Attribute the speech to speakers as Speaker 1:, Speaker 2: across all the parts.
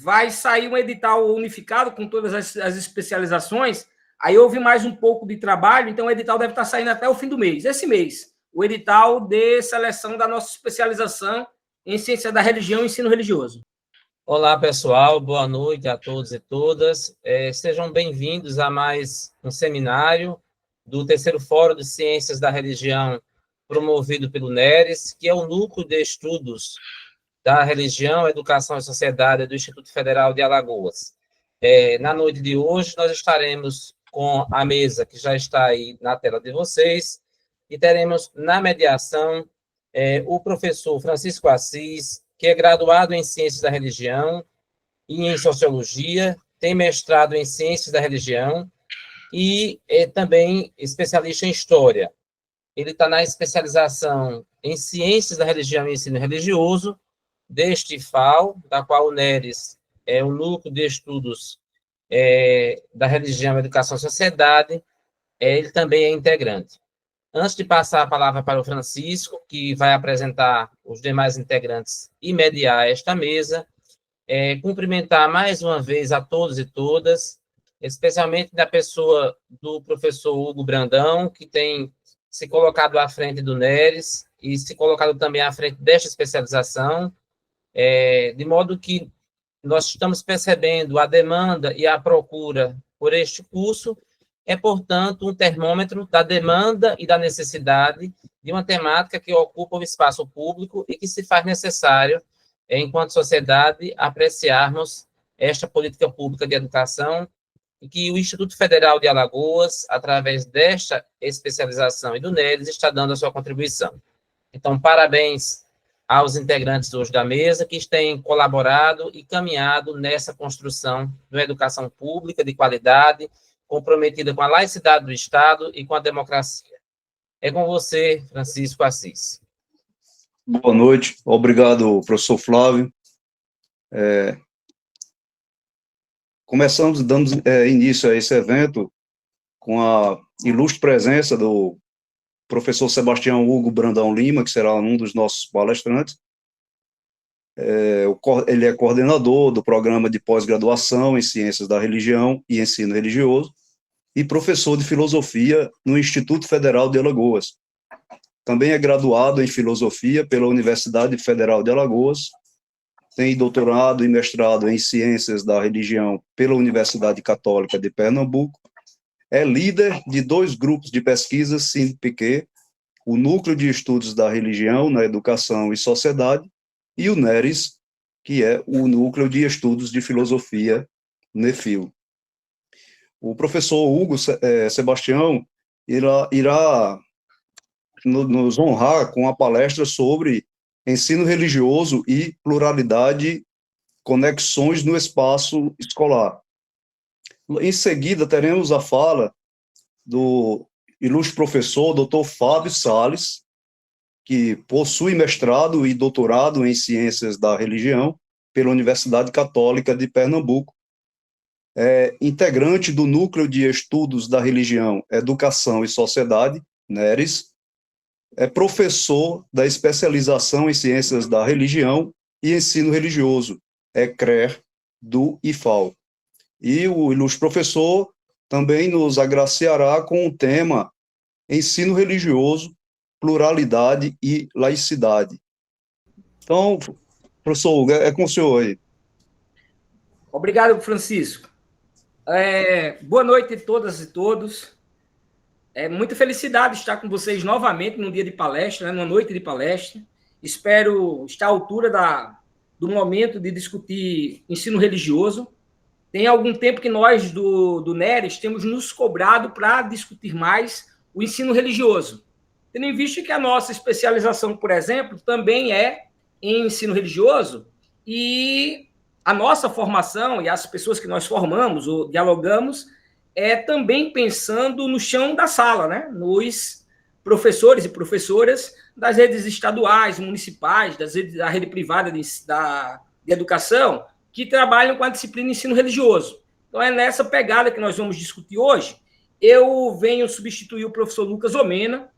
Speaker 1: vai sair um edital unificado com todas as especializações. Aí houve mais um pouco de trabalho, então o edital deve estar saindo até o fim do mês. Esse mês, o edital de seleção da nossa especialização em Ciência da Religião e Ensino Religioso.
Speaker 2: Olá, pessoal. Boa noite a todos e todas. Sejam bem-vindos a mais um seminário do terceiro Fórum de Ciências da Religião, promovido pelo NERES, que é o Núcleo de Estudos da Religião, Educação e Sociedade do Instituto Federal de Alagoas. Na noite de hoje, nós estaremos com a mesa que já está aí na tela de vocês, e teremos na mediação o professor Francisco Assis, que é graduado em Ciências da Religião e em Sociologia, tem mestrado em Ciências da Religião e é também especialista em História. Ele está na especialização em Ciências da Religião e Ensino Religioso, deste IFAL, da qual o NERES é o Núcleo de Estudos da Religião, Educação e Sociedade, ele também é integrante. Antes de passar a palavra para o Francisco, que vai apresentar os demais integrantes e mediar esta mesa, cumprimentar mais uma vez a todos e todas, especialmente da pessoa do professor Hugo Brandão, que tem se colocado à frente do NERES e se colocado também à frente desta especialização, de modo que nós estamos percebendo a demanda e a procura por este curso, portanto, um termômetro da demanda e da necessidade de uma temática que ocupa o espaço público e que se faz necessário, enquanto sociedade, apreciarmos esta política pública de educação e que o Instituto Federal de Alagoas, através desta especialização e do NERES, está dando a sua contribuição. Então, parabéns aos integrantes hoje da mesa que têm colaborado e caminhado nessa construção de uma educação pública de qualidade, comprometida com a laicidade do Estado e com a democracia. É com você, Francisco Assis.
Speaker 3: Boa noite, obrigado, professor Flávio. Começamos, dando início a esse evento com a ilustre presença do professor Sebastião Hugo Brandão Lima, que será um dos nossos palestrantes. Ele é coordenador do programa de pós-graduação em Ciências da Religião e Ensino Religioso e professor de Filosofia no Instituto Federal de Alagoas. Também é graduado em Filosofia pela Universidade Federal de Alagoas, tem doutorado e mestrado em Ciências da Religião pela Universidade Católica de Pernambuco, é líder de 2 grupos de pesquisa SINPq, o Núcleo de Estudos da Religião na Educação e Sociedade, e o NERES, que é o Núcleo de Estudos de Filosofia, NEFIL. O professor Hugo Sebastião irá nos honrar com a palestra sobre ensino religioso e pluralidade, conexões no espaço escolar. Em seguida, teremos a fala do ilustre professor, Dr. Fábio Salles, que possui mestrado e doutorado em Ciências da Religião pela Universidade Católica de Pernambuco, é integrante do Núcleo de Estudos da Religião, Educação e Sociedade, NERES, é professor da especialização em Ciências da Religião e Ensino Religioso, CRER, do IFAL. E o ilustre professor também nos agraciará com o tema Ensino Religioso, Pluralidade e Laicidade. Então, professor, é com o senhor aí.
Speaker 1: Obrigado, Francisco. Boa noite a todas e todos. É muita felicidade estar com vocês novamente num dia de palestra, numa noite de palestra. Espero estar à altura do momento de discutir ensino religioso. Tem algum tempo que nós, do NERES, temos nos cobrado para discutir mais o ensino religioso. Tendo em vista que a nossa especialização, por exemplo, também é em ensino religioso, e a nossa formação e as pessoas que nós formamos ou dialogamos também pensando no chão da sala, né? Nos professores e professoras das redes estaduais, municipais, da rede privada de educação, que trabalham com a disciplina ensino religioso. Então, é nessa pegada que nós vamos discutir hoje. Eu venho substituir o professor Lucas Omena.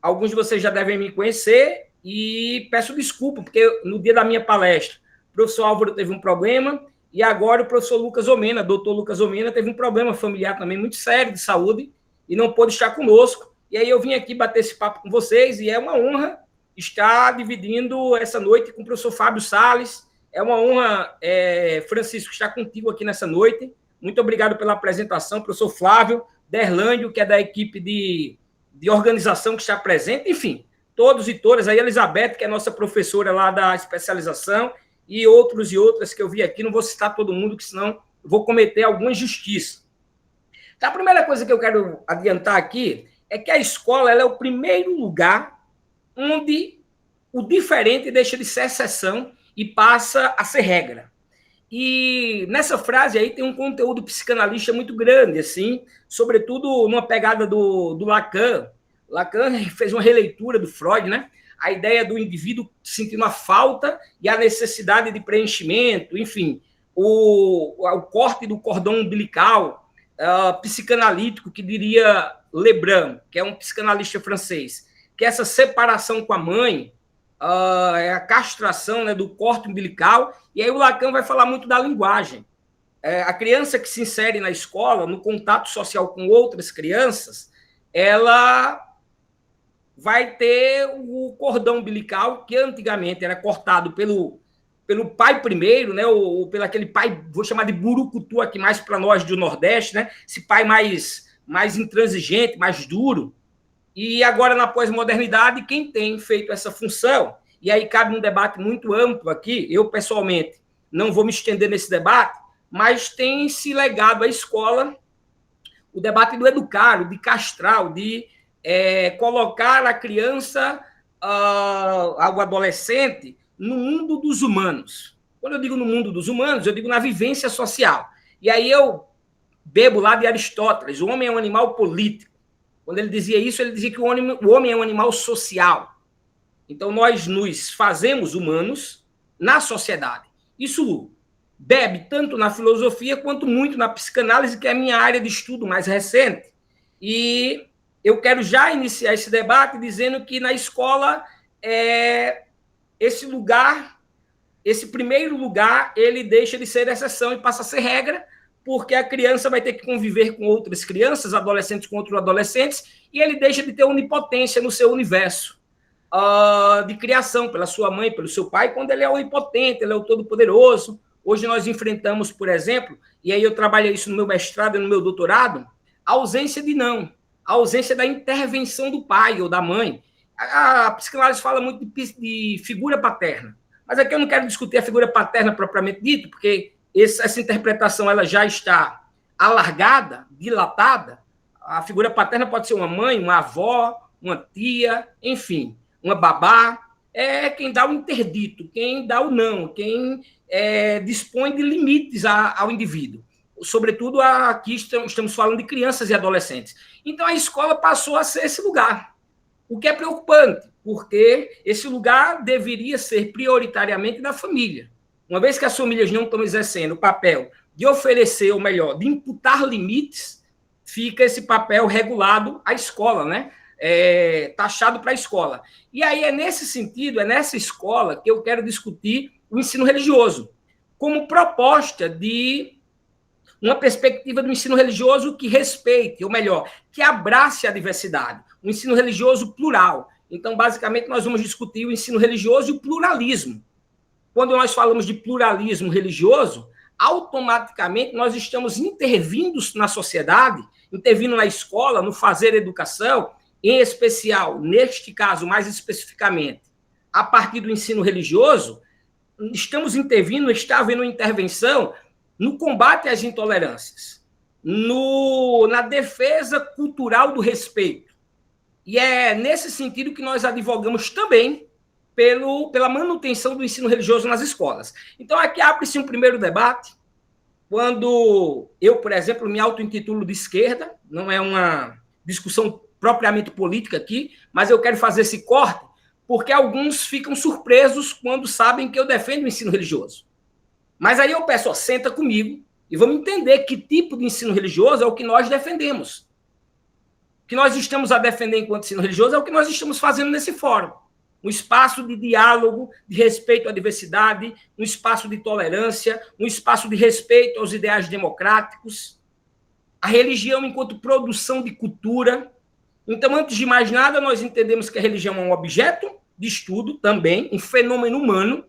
Speaker 1: Alguns de vocês já devem me conhecer e peço desculpa, porque no dia da minha palestra, o professor Álvaro teve um problema e agora o professor Lucas Omena, doutor Lucas Omena, teve um problema familiar também muito sério de saúde e não pôde estar conosco. E aí eu vim aqui bater esse papo com vocês e é uma honra estar dividindo essa noite com o professor Fábio Salles. É uma honra, Francisco, estar contigo aqui nessa noite. Muito obrigado pela apresentação, professor Flávio Derlândio, que é da equipe de organização que está presente, enfim, todos e todas, a Elizabeth, que é nossa professora lá da especialização, e outros e outras que eu vi aqui, não vou citar todo mundo, que senão vou cometer alguma injustiça. Então, a primeira coisa que eu quero adiantar aqui é que a escola ela é o primeiro lugar onde o diferente deixa de ser exceção e passa a ser regra. E nessa frase aí tem um conteúdo psicanalista muito grande, assim, sobretudo numa pegada do Lacan. Lacan fez uma releitura do Freud, né? A ideia do indivíduo sentindo a falta e a necessidade de preenchimento, enfim, o corte do cordão umbilical, psicanalítico, que diria Lebrun, que é um psicanalista francês, que essa separação com a mãe, a castração, né, do corte umbilical, e aí o Lacan vai falar muito da linguagem. A criança que se insere na escola, no contato social com outras crianças, ela vai ter o cordão umbilical, que antigamente era cortado pelo pai primeiro, né, ou pelo aquele pai, vou chamar de burucutu aqui mais para nós do Nordeste, né, esse pai mais intransigente, mais duro. E agora, na pós-modernidade, quem tem feito essa função, e aí cabe um debate muito amplo aqui, eu, pessoalmente, não vou me estender nesse debate, mas tem se legado à escola o debate do educar, de castrar, de colocar a criança, o adolescente, no mundo dos humanos. Quando eu digo no mundo dos humanos, eu digo na vivência social. E aí eu bebo lá de Aristóteles, o homem é um animal político. Quando ele dizia isso, ele dizia que o homem é um animal social. Então, nós nos fazemos humanos na sociedade. Isso bebe tanto na filosofia quanto muito na psicanálise, que é a minha área de estudo mais recente. E eu quero já iniciar esse debate dizendo que na escola, esse lugar, esse primeiro lugar, ele deixa de ser exceção e passa a ser regra, porque a criança vai ter que conviver com outras crianças, adolescentes com outros adolescentes, e ele deixa de ter onipotência no seu universo de criação, pela sua mãe, pelo seu pai, quando ele é onipotente, ele é o todo-poderoso. Hoje nós enfrentamos, por exemplo, e aí eu trabalhei isso no meu mestrado e no meu doutorado, a ausência de não, a ausência da intervenção do pai ou da mãe. A psicanálise fala muito de figura paterna, mas aqui eu não quero discutir a figura paterna propriamente dito, porque essa interpretação ela já está alargada, dilatada. A figura paterna pode ser uma mãe, uma avó, uma tia, enfim, uma babá. É quem dá o interdito, quem dá o não, quem dispõe de limites ao indivíduo. Sobretudo, aqui estamos falando de crianças e adolescentes. Então, a escola passou a ser esse lugar, o que é preocupante, porque esse lugar deveria ser prioritariamente da família. Uma vez que as famílias não estão exercendo o papel de oferecer, ou melhor, de imputar limites, fica esse papel regulado à escola, né? Taxado para a escola. E aí é nesse sentido, é nessa escola que eu quero discutir o ensino religioso, como proposta de uma perspectiva do ensino religioso que respeite, ou melhor, que abrace a diversidade, um ensino religioso plural. Então, basicamente, nós vamos discutir o ensino religioso e o pluralismo. Quando nós falamos de pluralismo religioso, automaticamente nós estamos intervindo na sociedade, intervindo na escola, no fazer educação, em especial, neste caso, mais especificamente, a partir do ensino religioso, estamos intervindo, está havendo uma intervenção no combate às intolerâncias, na defesa cultural do respeito. E é nesse sentido que nós advogamos também pela manutenção do ensino religioso nas escolas. Então, aqui abre-se um primeiro debate, quando eu, por exemplo, me auto-intitulo de esquerda, não é uma discussão propriamente política aqui, mas eu quero fazer esse corte, porque alguns ficam surpresos quando sabem que eu defendo o ensino religioso. Mas aí eu peço, senta comigo e vamos entender que tipo de ensino religioso é o que nós defendemos. O que nós estamos a defender enquanto ensino religioso é o que nós estamos fazendo nesse fórum. um espaço de diálogo, de respeito à diversidade, um espaço de tolerância, um espaço de respeito aos ideais democráticos, a religião enquanto produção de cultura. Então, antes de mais nada, nós entendemos que a religião é um objeto de estudo também, um fenômeno humano.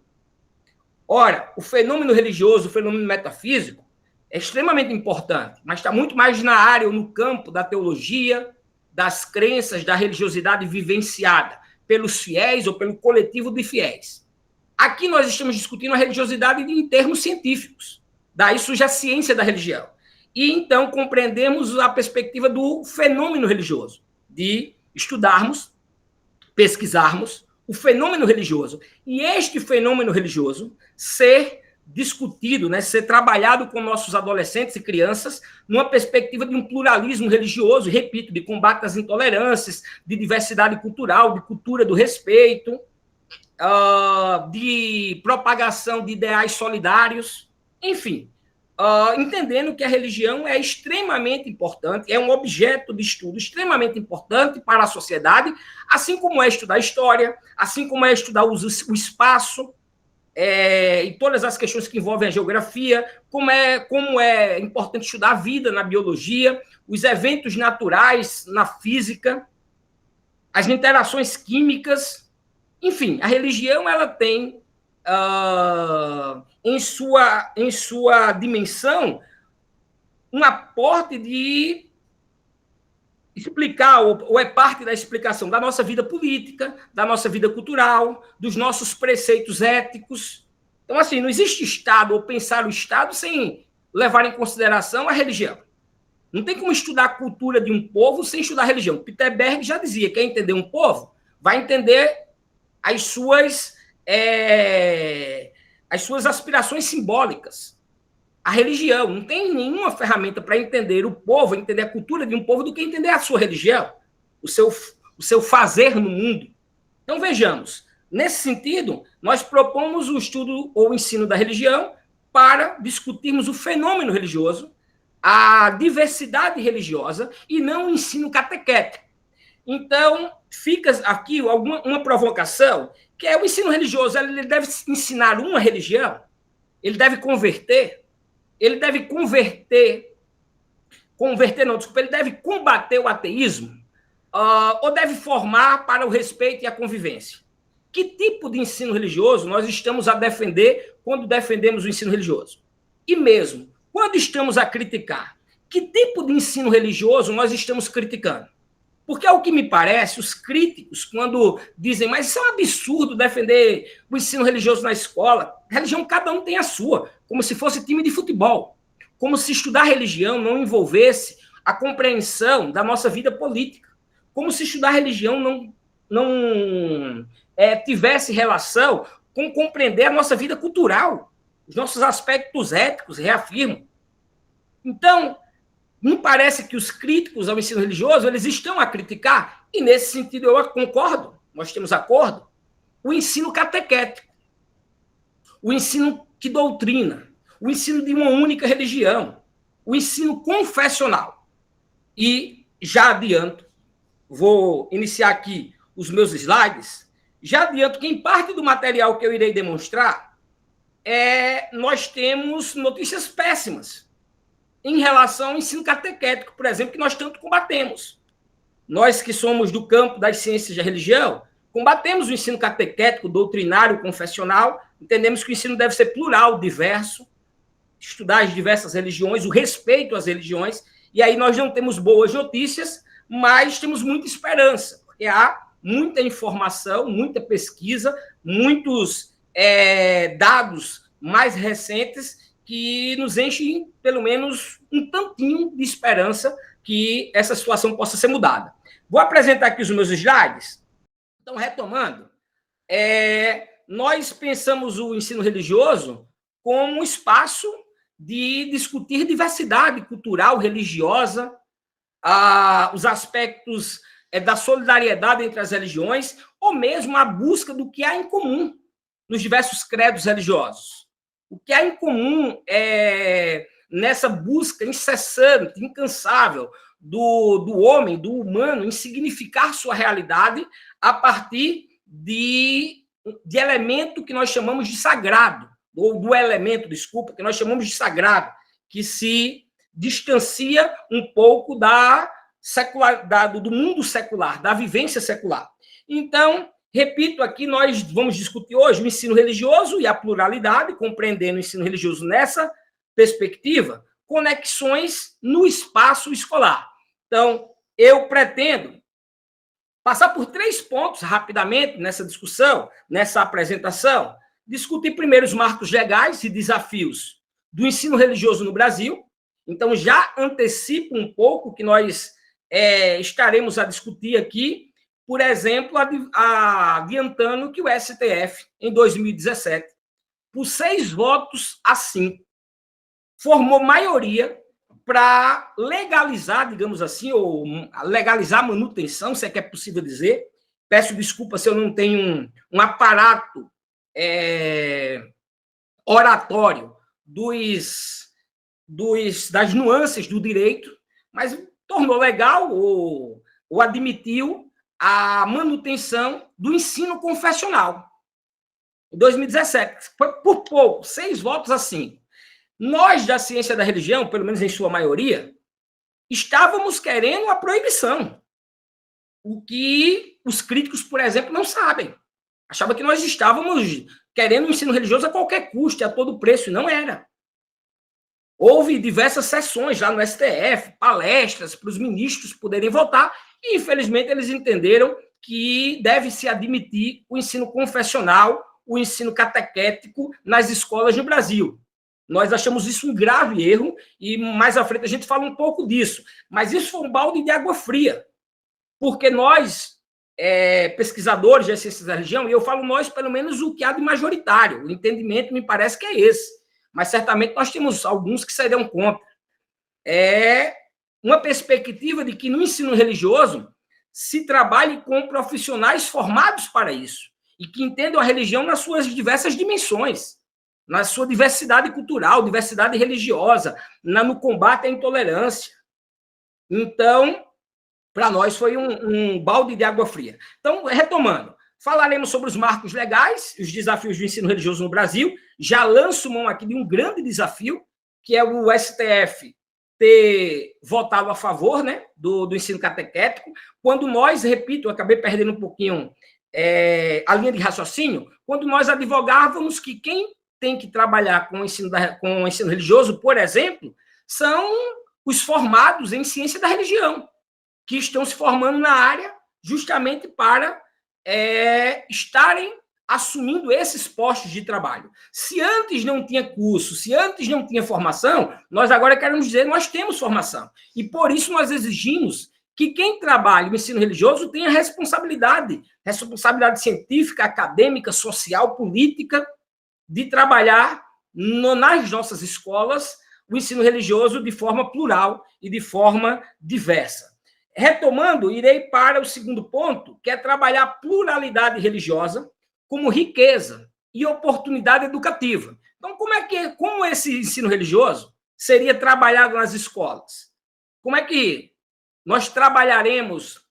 Speaker 1: Ora, o fenômeno religioso, o fenômeno metafísico, é extremamente importante, mas está muito mais na área ou no campo da teologia, das crenças, da religiosidade vivenciada pelos fiéis ou pelo coletivo de fiéis. Aqui nós estamos discutindo a religiosidade em termos científicos. Daí surge a ciência da religião. E então compreendemos a perspectiva do fenômeno religioso, de estudarmos, pesquisarmos o fenômeno religioso. E este fenômeno religioso ser discutido, né, ser trabalhado com nossos adolescentes e crianças numa perspectiva de um pluralismo religioso, repito, de combate às intolerâncias, de diversidade cultural, de cultura do respeito, de propagação de ideais solidários, enfim, entendendo que a religião é extremamente importante, é um objeto de estudo extremamente importante para a sociedade, assim como é estudar história, assim como é estudar o espaço, e todas as questões que envolvem a geografia, como é importante estudar a vida na biologia, os eventos naturais na física, as interações químicas, enfim, a religião ela tem em sua dimensão um aporte de explicar, ou é parte da explicação da nossa vida política, da nossa vida cultural, dos nossos preceitos éticos. Então, assim, não existe Estado ou pensar o Estado sem levar em consideração a religião. Não tem como estudar a cultura de um povo sem estudar a religião. Peter Berg já dizia, quer entender um povo, vai entender as suas aspirações simbólicas. A religião não tem nenhuma ferramenta para entender o povo, entender a cultura de um povo, do que entender a sua religião, o seu fazer no mundo. Então, vejamos, nesse sentido, nós propomos o estudo ou o ensino da religião para discutirmos o fenômeno religioso, a diversidade religiosa, e não o ensino catequético. Então, fica aqui uma provocação, que é o ensino religioso, ele deve ensinar uma religião, ele deve converter, ele deve ele deve combater o ateísmo, ou deve formar para o respeito e a convivência? Que tipo de ensino religioso nós estamos a defender quando defendemos o ensino religioso? E mesmo, quando estamos a criticar, que tipo de ensino religioso nós estamos criticando? Porque, ao que me parece, os críticos, quando dizem, mas isso é um absurdo defender o ensino religioso na escola, religião cada um tem a sua, como se fosse time de futebol, como se estudar religião não envolvesse a compreensão da nossa vida política, como se estudar religião não tivesse relação com compreender a nossa vida cultural, os nossos aspectos éticos, reafirmo. Então, me parece que os críticos ao ensino religioso, eles estão a criticar, e nesse sentido eu concordo, nós temos acordo, o ensino catequético, o ensino que doutrina, o ensino de uma única religião, o ensino confessional. E já adianto, vou iniciar aqui os meus slides, já adianto que em parte do material que eu irei demonstrar, nós temos notícias péssimas em relação ao ensino catequético, por exemplo, que nós tanto combatemos. Nós que somos do campo das ciências da religião, combatemos o ensino catequético, doutrinário, confessional, entendemos que o ensino deve ser plural, diverso, estudar as diversas religiões, o respeito às religiões, e aí nós não temos boas notícias, mas temos muita esperança, porque há muita informação, muita pesquisa, muitos dados mais recentes que nos enchem, pelo menos, um tantinho de esperança que essa situação possa ser mudada. Vou apresentar aqui os meus slides. Então, retomando, nós pensamos o ensino religioso como um espaço de discutir diversidade cultural, religiosa, os aspectos da solidariedade entre as religiões, ou mesmo a busca do que há em comum nos diversos credos religiosos. O que há em comum nessa busca incessante, incansável do homem, do humano, em significar sua realidade a partir de elemento que nós chamamos de sagrado, ou do elemento, desculpa, que nós chamamos de sagrado, que se distancia um pouco do mundo secular, da vivência secular. Então, repito aqui, nós vamos discutir hoje o ensino religioso e a pluralidade, compreendendo o ensino religioso nessa perspectiva, conexões no espaço escolar. Então, eu pretendo passar por 3 pontos rapidamente nessa discussão, nessa apresentação. Discutir primeiro os marcos legais e desafios do ensino religioso no Brasil. Então, já antecipo um pouco que nós estaremos a discutir aqui, por exemplo, adiantando que o STF, em 2017, por 6 votos a 5, formou maioria para legalizar, digamos assim, ou legalizar a manutenção, se é que é possível dizer. Peço desculpa se eu não tenho um aparato oratório das nuances do direito, mas tornou legal ou admitiu a manutenção do ensino confessional. Em 2017, foi por pouco, 6 votos a 5. Nós, da ciência da religião, pelo menos em sua maioria, estávamos querendo a proibição. O que os críticos, por exemplo, não sabem. Achavam que nós estávamos querendo o ensino religioso a qualquer custo, a todo preço, e não era. Houve diversas sessões lá no STF, palestras para os ministros poderem votar, e, infelizmente, eles entenderam que deve-se admitir o ensino confessional, o ensino catequético nas escolas no Brasil. Nós achamos isso um grave erro, e mais à frente a gente fala um pouco disso. Mas isso foi um balde de água fria, porque nós, pesquisadores de ciências da religião, e eu falo nós, pelo menos o que há de majoritário, o entendimento me parece que é esse, mas certamente nós temos alguns que serão contra. É uma perspectiva de que no ensino religioso se trabalhe com profissionais formados para isso, e que entendam a religião nas suas diversas dimensões, na sua diversidade cultural, diversidade religiosa, no combate à intolerância. Então, para nós foi um balde de água fria. Então, retomando, falaremos sobre os marcos legais, os desafios do ensino religioso no Brasil. Já lanço mão aqui de um grande desafio, que é o STF ter votado a favor, né, do ensino catequético, quando nós, repito, eu acabei perdendo um pouquinho a linha de raciocínio, quando nós advogávamos que quem tem que trabalhar com o ensino religioso, por exemplo, são os formados em ciência da religião, que estão se formando na área justamente para estarem assumindo esses postos de trabalho. Se antes não tinha curso, se antes não tinha formação, nós agora queremos dizer que nós temos formação. E por isso nós exigimos que quem trabalha no ensino religioso tenha responsabilidade científica, acadêmica, social, política, de trabalhar nas nossas escolas o ensino religioso de forma plural e de forma diversa. Retomando, irei para o segundo ponto, que é trabalhar a pluralidade religiosa como riqueza e oportunidade educativa. Então, como esse ensino religioso seria trabalhado nas escolas? Como é que nós trabalharemos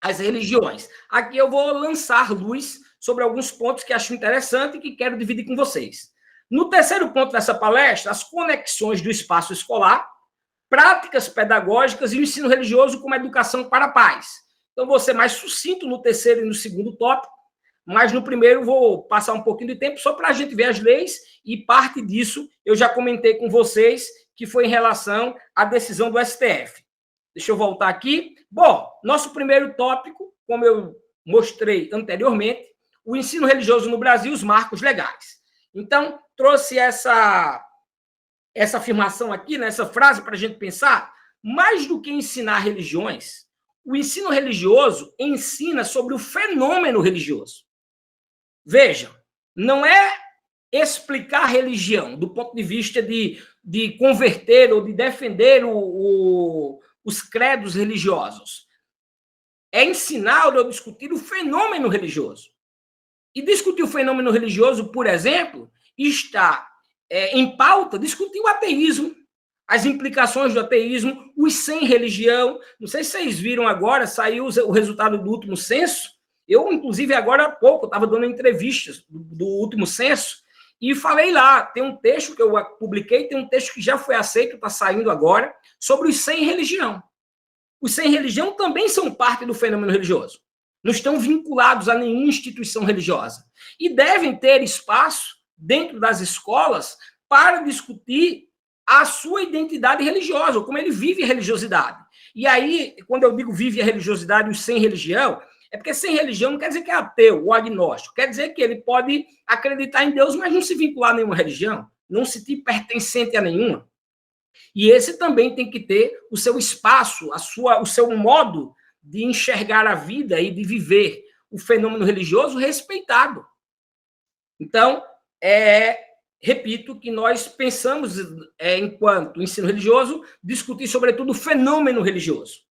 Speaker 1: as religiões? Aqui eu vou lançar luz sobre alguns pontos que acho interessante e que quero dividir com vocês. No terceiro ponto dessa palestra, as conexões do espaço escolar, práticas pedagógicas e o ensino religioso como educação para a paz. Então, vou ser mais sucinto no terceiro e no segundo tópico, mas no primeiro vou passar um pouquinho de tempo só para a gente ver as leis, e parte disso eu já comentei com vocês, que foi em relação à decisão do STF. Deixa eu voltar aqui. Bom, nosso primeiro tópico, como eu mostrei anteriormente, o ensino religioso no Brasil, os marcos legais. Então, trouxe essa afirmação aqui, nessa frase, para a gente pensar, mais do que ensinar religiões, o ensino religioso ensina sobre o fenômeno religioso. Vejam, não é explicar a religião do ponto de vista de converter ou de defender os credos religiosos. É ensinar ou discutir o fenômeno religioso. E discutir o fenômeno religioso, por exemplo, está em pauta discutir o ateísmo, as implicações do ateísmo, os sem religião. Não sei se vocês viram agora, saiu o resultado do último censo, Eu, inclusive, agora há pouco, estava dando entrevistas do último censo e falei lá, tem um texto que eu publiquei, tem um texto que já foi aceito, está saindo agora, sobre os sem religião. Os sem religião também são parte do fenômeno religioso. Não estão vinculados a nenhuma instituição religiosa. E devem ter espaço dentro das escolas para discutir a sua identidade religiosa, como ele vive a religiosidade. E aí, quando eu digo vive a religiosidade, os sem religião, é porque sem religião não quer dizer que é ateu ou agnóstico, quer dizer que ele pode acreditar em Deus, mas não se vincular a nenhuma religião, não se sentir pertencente a nenhuma. E esse também tem que ter o seu espaço, o seu modo de enxergar a vida e de viver o fenômeno religioso respeitado. Então, repito que nós pensamos, enquanto ensino religioso, discutir, sobretudo, o fenômeno religioso.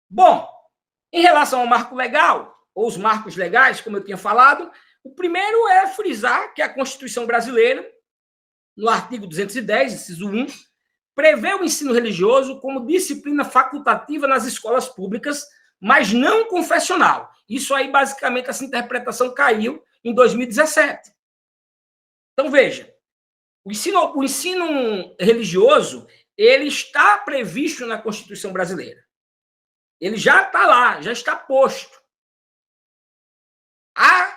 Speaker 1: Bom, em relação ao marco legal, ou os marcos legais, como eu tinha falado, o primeiro é frisar que a Constituição brasileira, no artigo 210, inciso 1, prevê o ensino religioso como disciplina facultativa nas escolas públicas, mas não confessional. Isso aí, basicamente, essa interpretação caiu em 2017. Então, veja, o ensino religioso, ele está previsto na Constituição brasileira. Ele já está lá, já está posto. A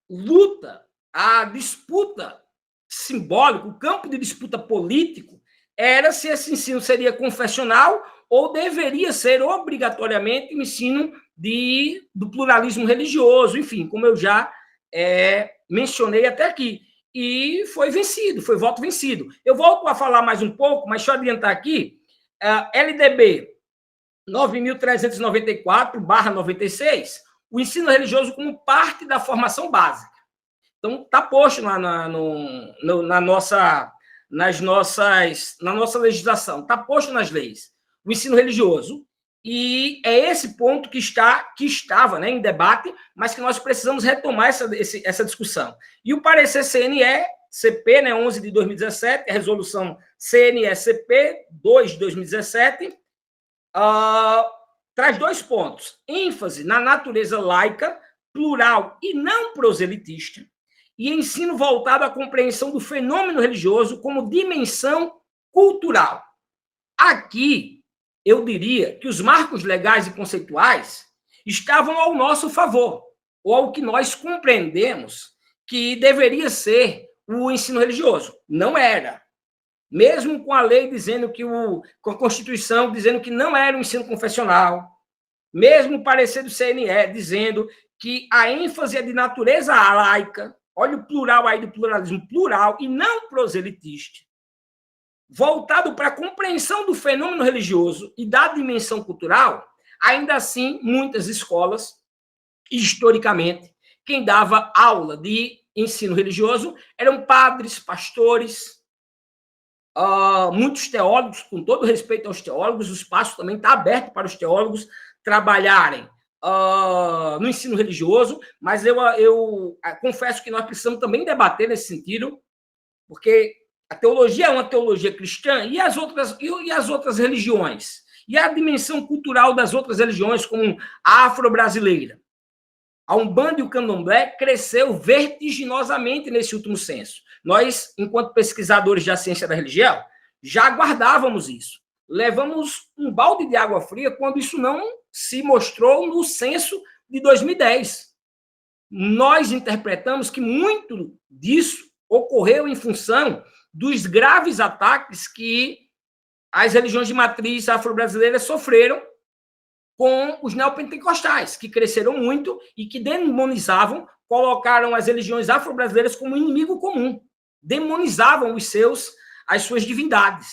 Speaker 1: luta, a disputa simbólica, o campo de disputa político, era se esse ensino seria confessional ou deveria ser obrigatoriamente o ensino do pluralismo religioso, enfim, como eu já mencionei até aqui. E foi vencido, foi voto vencido. Eu volto a falar mais um pouco, mas deixa eu adiantar aqui, LDB 9.394/96, o ensino religioso como parte da formação básica. Então, está posto na nossa legislação, está posto nas leis, o ensino religioso, e é esse ponto que estava, né, em debate, mas que nós precisamos retomar essa discussão. E o parecer CNE-CP, né, 11 de 2017, a resolução CNE-CP 2 de 2017, traz 2 pontos: ênfase na natureza laica, plural e não proselitista, e ensino voltado à compreensão do fenômeno religioso como dimensão cultural. Aqui, eu diria que os marcos legais e conceituais estavam ao nosso favor, ou ao que nós compreendemos que deveria ser o ensino religioso. Não era. Mesmo com a lei dizendo com a Constituição dizendo que não era um ensino confessional, mesmo o parecer do CNE dizendo que a ênfase é de natureza laica, olha o plural aí do pluralismo, plural e não proselitista, voltado para a compreensão do fenômeno religioso e da dimensão cultural, ainda assim, muitas escolas, historicamente, quem dava aula de ensino religioso eram padres, pastores, muitos teólogos, com todo respeito aos teólogos, o espaço também está aberto para os teólogos trabalharem no ensino religioso, mas eu confesso que nós precisamos também debater nesse sentido, porque a teologia é uma teologia cristã e as outras religiões, e a dimensão cultural das outras religiões, como a afro-brasileira. A Umbanda e o Candomblé cresceu vertiginosamente nesse último censo. Nós, enquanto pesquisadores da ciência da religião, já aguardávamos isso. Levamos um balde de água fria quando isso não se mostrou no censo de 2010. Nós interpretamos que muito disso ocorreu em função dos graves ataques que as religiões de matriz afro-brasileira sofreram com os neopentecostais, que cresceram muito e que demonizavam, colocaram as religiões afro-brasileiras como inimigo comum, demonizavam as suas divindades.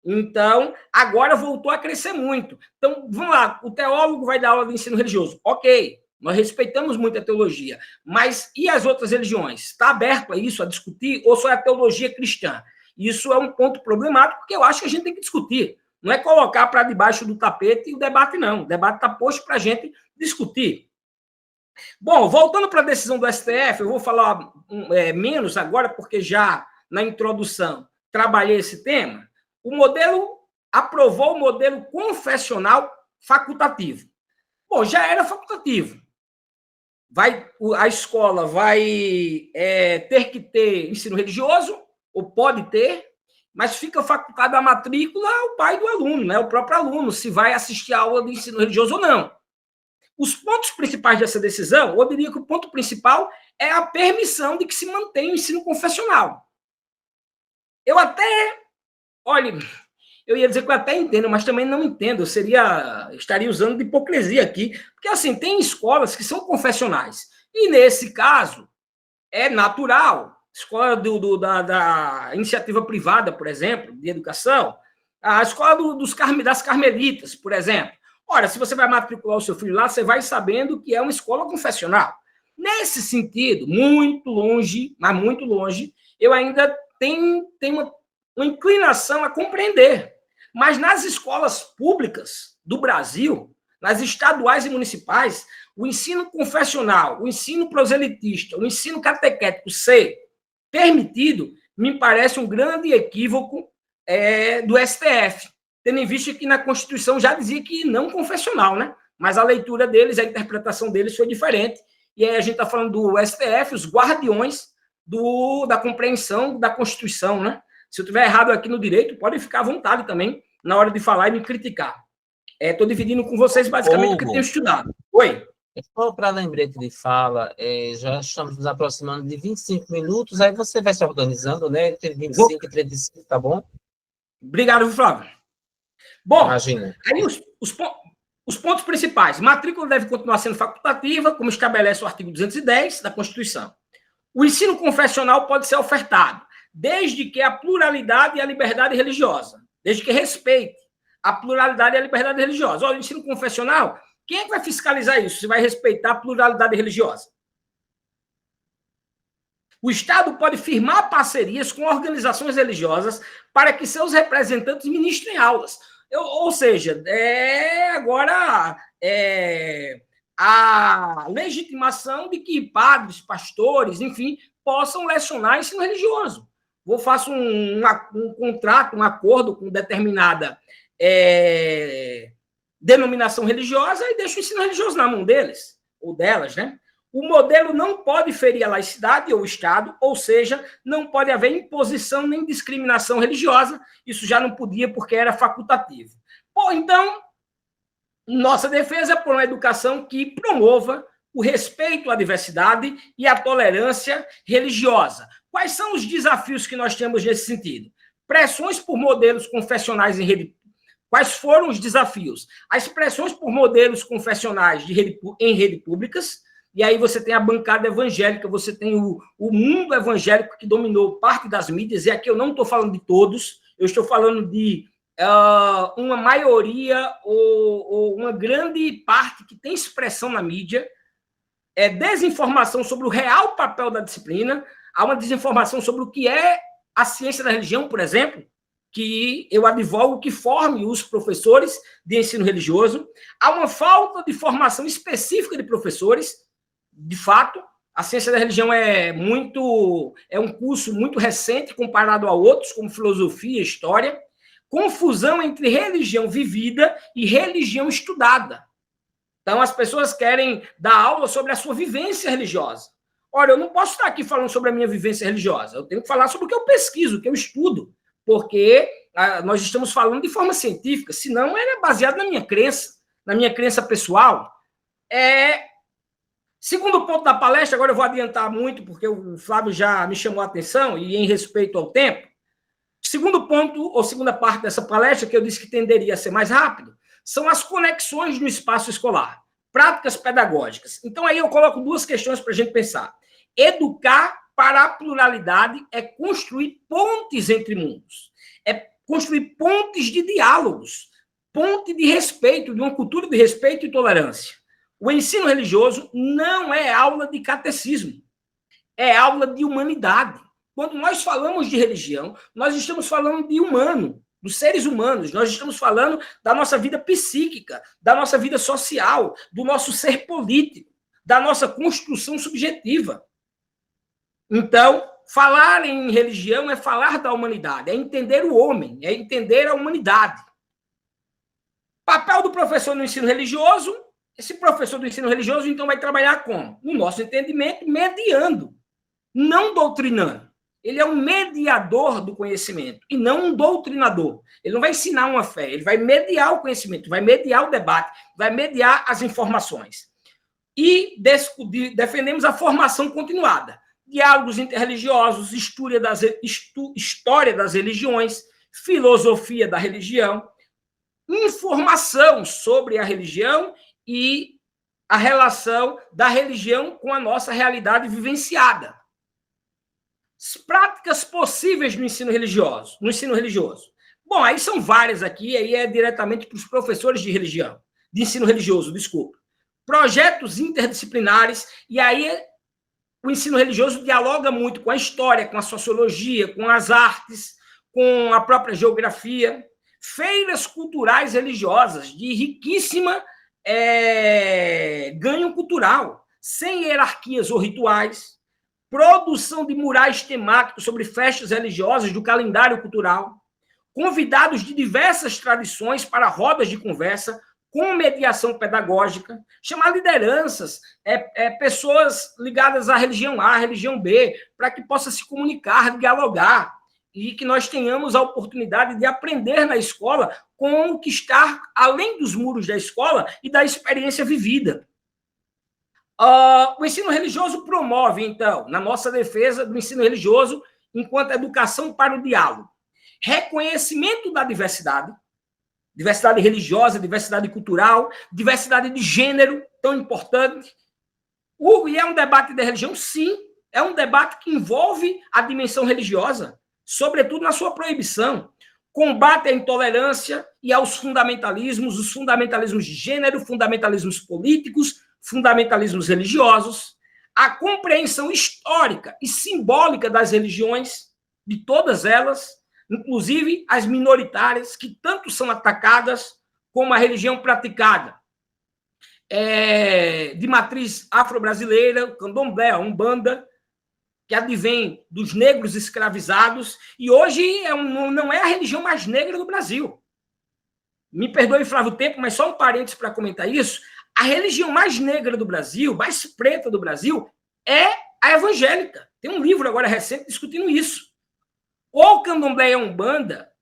Speaker 1: Então, agora voltou a crescer muito. Então, vamos lá, o teólogo vai dar aula de ensino religioso. Ok, nós respeitamos muito a teologia, mas e as outras religiões? Está aberto a isso, a discutir, ou só é a teologia cristã? Isso é um ponto problemático, porque eu acho que a gente tem que discutir. Não é colocar para debaixo do tapete o debate, não. O debate está posto para a gente discutir. Bom, voltando para a decisão do STF, eu vou falar menos agora, porque já na introdução trabalhei esse tema. O modelo aprovou o modelo confessional facultativo. Bom, já era facultativo. a escola vai ter que ter ensino religioso, ou pode ter, mas fica facultado a matrícula ao pai do aluno, né, o próprio aluno, se vai assistir a aula de ensino religioso ou não. Os pontos principais dessa decisão, eu diria que o ponto principal é a permissão de que se mantenha o ensino confessional. Eu ia dizer que eu até entendo, mas também não entendo, estaria usando de hipocrisia aqui, porque, assim, tem escolas que são confessionais, e, nesse caso, é natural, escola da iniciativa privada, por exemplo, de educação, a escola das carmelitas, por exemplo. Ora, se você vai matricular o seu filho lá, você vai sabendo que é uma escola confessional. Nesse sentido, muito longe, mas muito longe, eu ainda tenho uma inclinação a compreender. Mas nas escolas públicas do Brasil, nas estaduais e municipais, o ensino confessional, o ensino proselitista, o ensino catequético ser permitido, me parece um grande equívoco do STF, tendo em vista que na Constituição já dizia que não confessional, né? Mas a leitura deles, a interpretação deles foi diferente. E aí a gente está falando do STF, os guardiões da compreensão da Constituição, né? Se eu estiver errado aqui no direito, pode ficar à vontade também na hora de falar e me criticar. Estou dividindo com vocês basicamente o que tenho estudado. Oi.
Speaker 2: Só para lembrete de fala, já estamos nos aproximando de 25 minutos, aí você vai se organizando, né? Entre 25 e 35, tá bom?
Speaker 1: Obrigado, Flávio. Bom,
Speaker 2: imagina.
Speaker 1: Aí os pontos principais. Matrícula deve continuar sendo facultativa, como estabelece o artigo 210 da Constituição. O ensino confessional pode ser ofertado, desde que a pluralidade e a liberdade religiosa, desde que respeite a pluralidade e a liberdade religiosa. Olha, o ensino confessional, quem é que vai fiscalizar isso? Se vai respeitar a pluralidade religiosa? O Estado pode firmar parcerias com organizações religiosas para que seus representantes ministrem aulas. Ou seja, agora a legitimação de que padres, pastores, enfim, possam lecionar ensino religioso. Faço um contrato, um acordo com determinada denominação religiosa e deixo o ensino religioso na mão deles, ou delas, né? O modelo não pode ferir a laicidade ou o Estado, ou seja, não pode haver imposição nem discriminação religiosa. Isso já não podia porque era facultativo. Bom, então, nossa defesa é por uma educação que promova o respeito à diversidade e à tolerância religiosa. Quais são os desafios que nós temos nesse sentido? Pressões por modelos confessionais em rede. Quais foram os desafios? As pressões por modelos confessionais em rede públicas. E aí você tem a bancada evangélica, você tem o mundo evangélico que dominou parte das mídias, e aqui eu não estou falando de todos, eu estou falando de uma maioria ou uma grande parte que tem expressão na mídia, desinformação sobre o real papel da disciplina, há uma desinformação sobre o que é a ciência da religião, por exemplo, que eu advogo que forme os professores de ensino religioso, há uma falta de formação específica de professores. De fato, a ciência da religião é um curso muito recente comparado a outros, como filosofia, história. Confusão entre religião vivida e religião estudada. Então, as pessoas querem dar aula sobre a sua vivência religiosa. Ora, eu não posso estar aqui falando sobre a minha vivência religiosa. Eu tenho que falar sobre o que eu pesquiso, o que eu estudo, porque nós estamos falando de forma científica, senão é baseado na minha crença pessoal. Segundo ponto da palestra, agora eu vou adiantar muito, porque o Flávio já me chamou a atenção, e em respeito ao tempo. Segundo ponto, ou segunda parte dessa palestra, que eu disse que tenderia a ser mais rápido, são as conexões no espaço escolar, práticas pedagógicas. Então, aí eu coloco duas questões para a gente pensar. Educar para a pluralidade é construir pontes entre mundos, é construir pontes de diálogos, ponte de respeito, de uma cultura de respeito e tolerância. O ensino religioso não é aula de catecismo, é aula de humanidade. Quando nós falamos de religião, nós estamos falando de humano, dos seres humanos, nós estamos falando da nossa vida psíquica, da nossa vida social, do nosso ser político, da nossa construção subjetiva. Então, falar em religião é falar da humanidade, é entender o homem, é entender a humanidade. Papel do professor no ensino religioso Esse professor do ensino religioso, então, vai trabalhar como? No nosso entendimento, mediando, não doutrinando. Ele é um mediador do conhecimento e não um doutrinador. Ele não vai ensinar uma fé, ele vai mediar o conhecimento, vai mediar o debate, vai mediar as informações. E defendemos a formação continuada. Diálogos interreligiosos, história das religiões, filosofia da religião, informação sobre a religião e a relação da religião com a nossa realidade vivenciada. As práticas possíveis no ensino religioso. Bom, aí são várias aqui, aí é diretamente para os professores de religião, de ensino religioso, desculpa. Projetos interdisciplinares, e aí o ensino religioso dialoga muito com a história, com a sociologia, com as artes, com a própria geografia. Feiras culturais religiosas de riquíssima ganho cultural, sem hierarquias ou rituais. Produção de murais temáticos sobre festas religiosas do calendário cultural. Convidados de diversas tradições para rodas de conversa, com mediação pedagógica, chamar lideranças, pessoas ligadas à religião A, à religião B, para que possa se comunicar, dialogar, e que nós tenhamos a oportunidade de aprender na escola com o que está além dos muros da escola e da experiência vivida. O ensino religioso promove, então, na nossa defesa do ensino religioso, enquanto educação para o diálogo, reconhecimento da diversidade religiosa, diversidade cultural, diversidade de gênero, tão importante. E é um debate de religião? Sim, é um debate que envolve a dimensão religiosa, sobretudo na sua proibição. Combate à intolerância e aos fundamentalismos, os fundamentalismos de gênero, fundamentalismos políticos, fundamentalismos religiosos, a compreensão histórica e simbólica das religiões, de todas elas, inclusive as minoritárias, que tanto são atacadas, como a religião praticada de matriz afro-brasileira, o candomblé, a umbanda, que advém dos negros escravizados, e hoje não é a religião mais negra do Brasil. Me perdoe, Flávio, o tempo, mas só um parênteses para comentar isso. A religião mais negra do Brasil, mais preta do Brasil, é a evangélica. Tem um livro agora recente discutindo isso. O candomblé e a umbanda,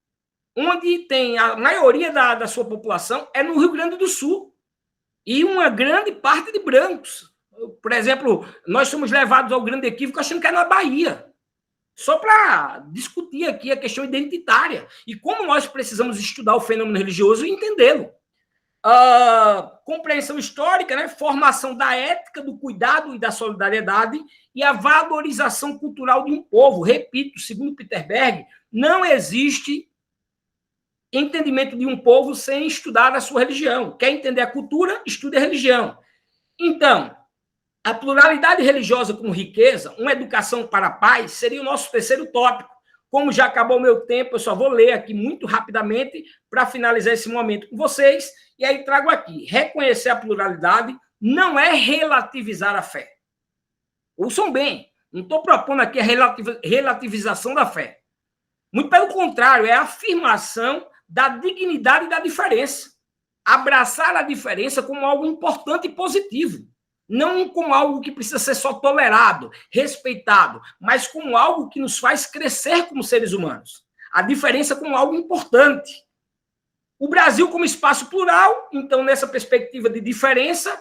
Speaker 1: onde tem a maioria da sua população, é no Rio Grande do Sul. E uma grande parte de brancos. Por exemplo, nós somos levados ao grande equívoco achando que é na Bahia. Só para discutir aqui a questão identitária. E como nós precisamos estudar o fenômeno religioso e entendê-lo. Compreensão histórica, né? Formação da ética, do cuidado e da solidariedade e a valorização cultural de um povo. Repito, segundo Peter Berg, não existe entendimento de um povo sem estudar a sua religião. Quer entender a cultura? Estude a religião. Então, a pluralidade religiosa como riqueza, uma educação para a paz, seria o nosso terceiro tópico. Como já acabou o meu tempo, eu só vou ler aqui muito rapidamente para finalizar esse momento com vocês. E aí trago aqui, reconhecer a pluralidade não é relativizar a fé. Ouçam bem, não estou propondo aqui a relativização da fé. Muito pelo contrário, é a afirmação da dignidade da diferença. Abraçar a diferença como algo importante e positivo. Não como algo que precisa ser só tolerado, respeitado, mas como algo que nos faz crescer como seres humanos. A diferença como algo importante. O Brasil como espaço plural, então, nessa perspectiva de diferença,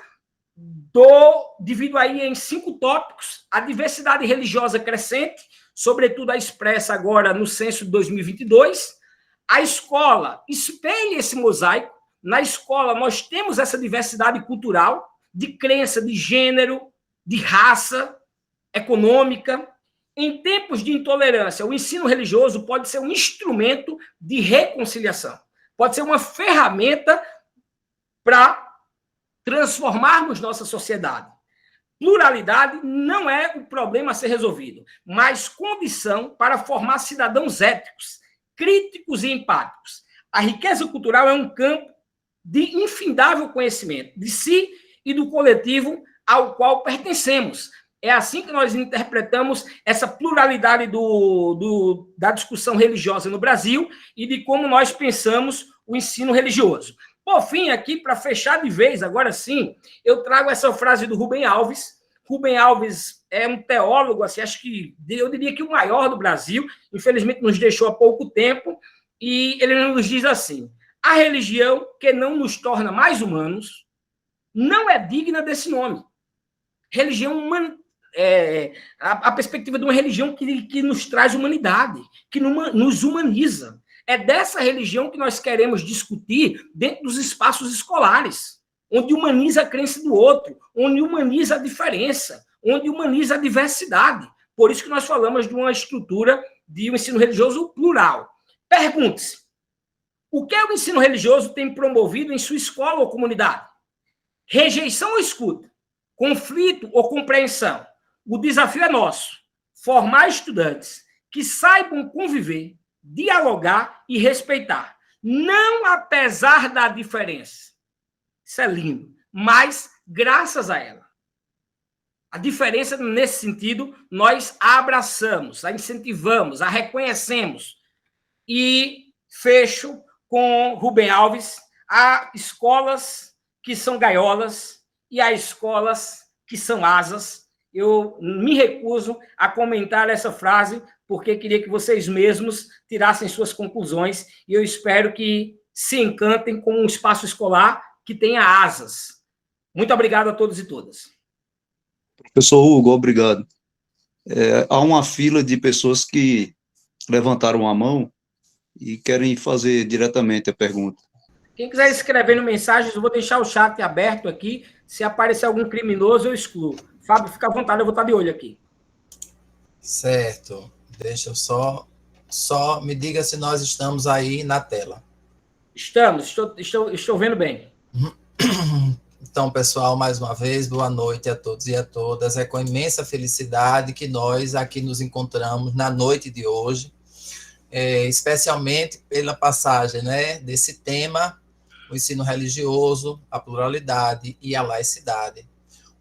Speaker 1: divido aí em 5 tópicos: a diversidade religiosa crescente, sobretudo a expressa agora no censo de 2022. A escola espelha esse mosaico. Na escola nós temos essa diversidade cultural, de crença, de gênero, de raça, econômica. Em tempos de intolerância, o ensino religioso pode ser um instrumento de reconciliação. Pode ser uma ferramenta para transformarmos nossa sociedade. Pluralidade não é o problema a ser resolvido, mas condição para formar cidadãos éticos, críticos e empáticos. A riqueza cultural é um campo de infindável conhecimento de si e do coletivo ao qual pertencemos. É assim que nós interpretamos essa pluralidade da discussão religiosa no Brasil e de como nós pensamos o ensino religioso. Por fim, aqui, para fechar de vez, agora sim, eu trago essa frase do Rubem Alves. Rubem Alves é um teólogo, assim, acho que eu diria que o maior do Brasil, infelizmente nos deixou há pouco tempo, e ele nos diz assim: a religião que não nos torna mais humanos não é digna desse nome. Religião humana, a perspectiva de uma religião que nos traz humanidade, que nos humaniza. É dessa religião que nós queremos discutir dentro dos espaços escolares, onde humaniza a crença do outro, onde humaniza a diferença, onde humaniza a diversidade. Por isso que nós falamos de uma estrutura de um ensino religioso plural. Pergunte-se, o que o ensino religioso tem promovido em sua escola ou comunidade? Rejeição ou escuta? Conflito ou compreensão? O desafio é nosso, formar estudantes que saibam conviver, dialogar e respeitar, não apesar da diferença. Isso é lindo, mas graças a ela. A diferença, nesse sentido, nós a abraçamos, a incentivamos, a reconhecemos. E fecho com Rubem Alves: há escolas que são gaiolas e há escolas que são asas. Eu me recuso a comentar essa frase, porque queria que vocês mesmos tirassem suas conclusões, e eu espero que se encantem com um espaço escolar que tenha asas. Muito obrigado a todos e todas.
Speaker 3: Professor Hugo, obrigado. Há uma fila de pessoas que levantaram a mão e querem fazer diretamente a pergunta.
Speaker 1: Quem quiser escrever no mensagens, eu vou deixar o chat aberto aqui. Se aparecer algum criminoso, eu excluo. Fábio, fica à vontade, eu vou estar de olho aqui.
Speaker 4: Certo. Deixa eu só me diga se nós estamos aí na tela.
Speaker 1: Estamos, estou vendo bem.
Speaker 4: Então, pessoal, mais uma vez, boa noite a todos e a todas. É com imensa felicidade que nós aqui nos encontramos na noite de hoje, especialmente pela passagem, né, desse tema, o ensino religioso, a pluralidade e a laicidade.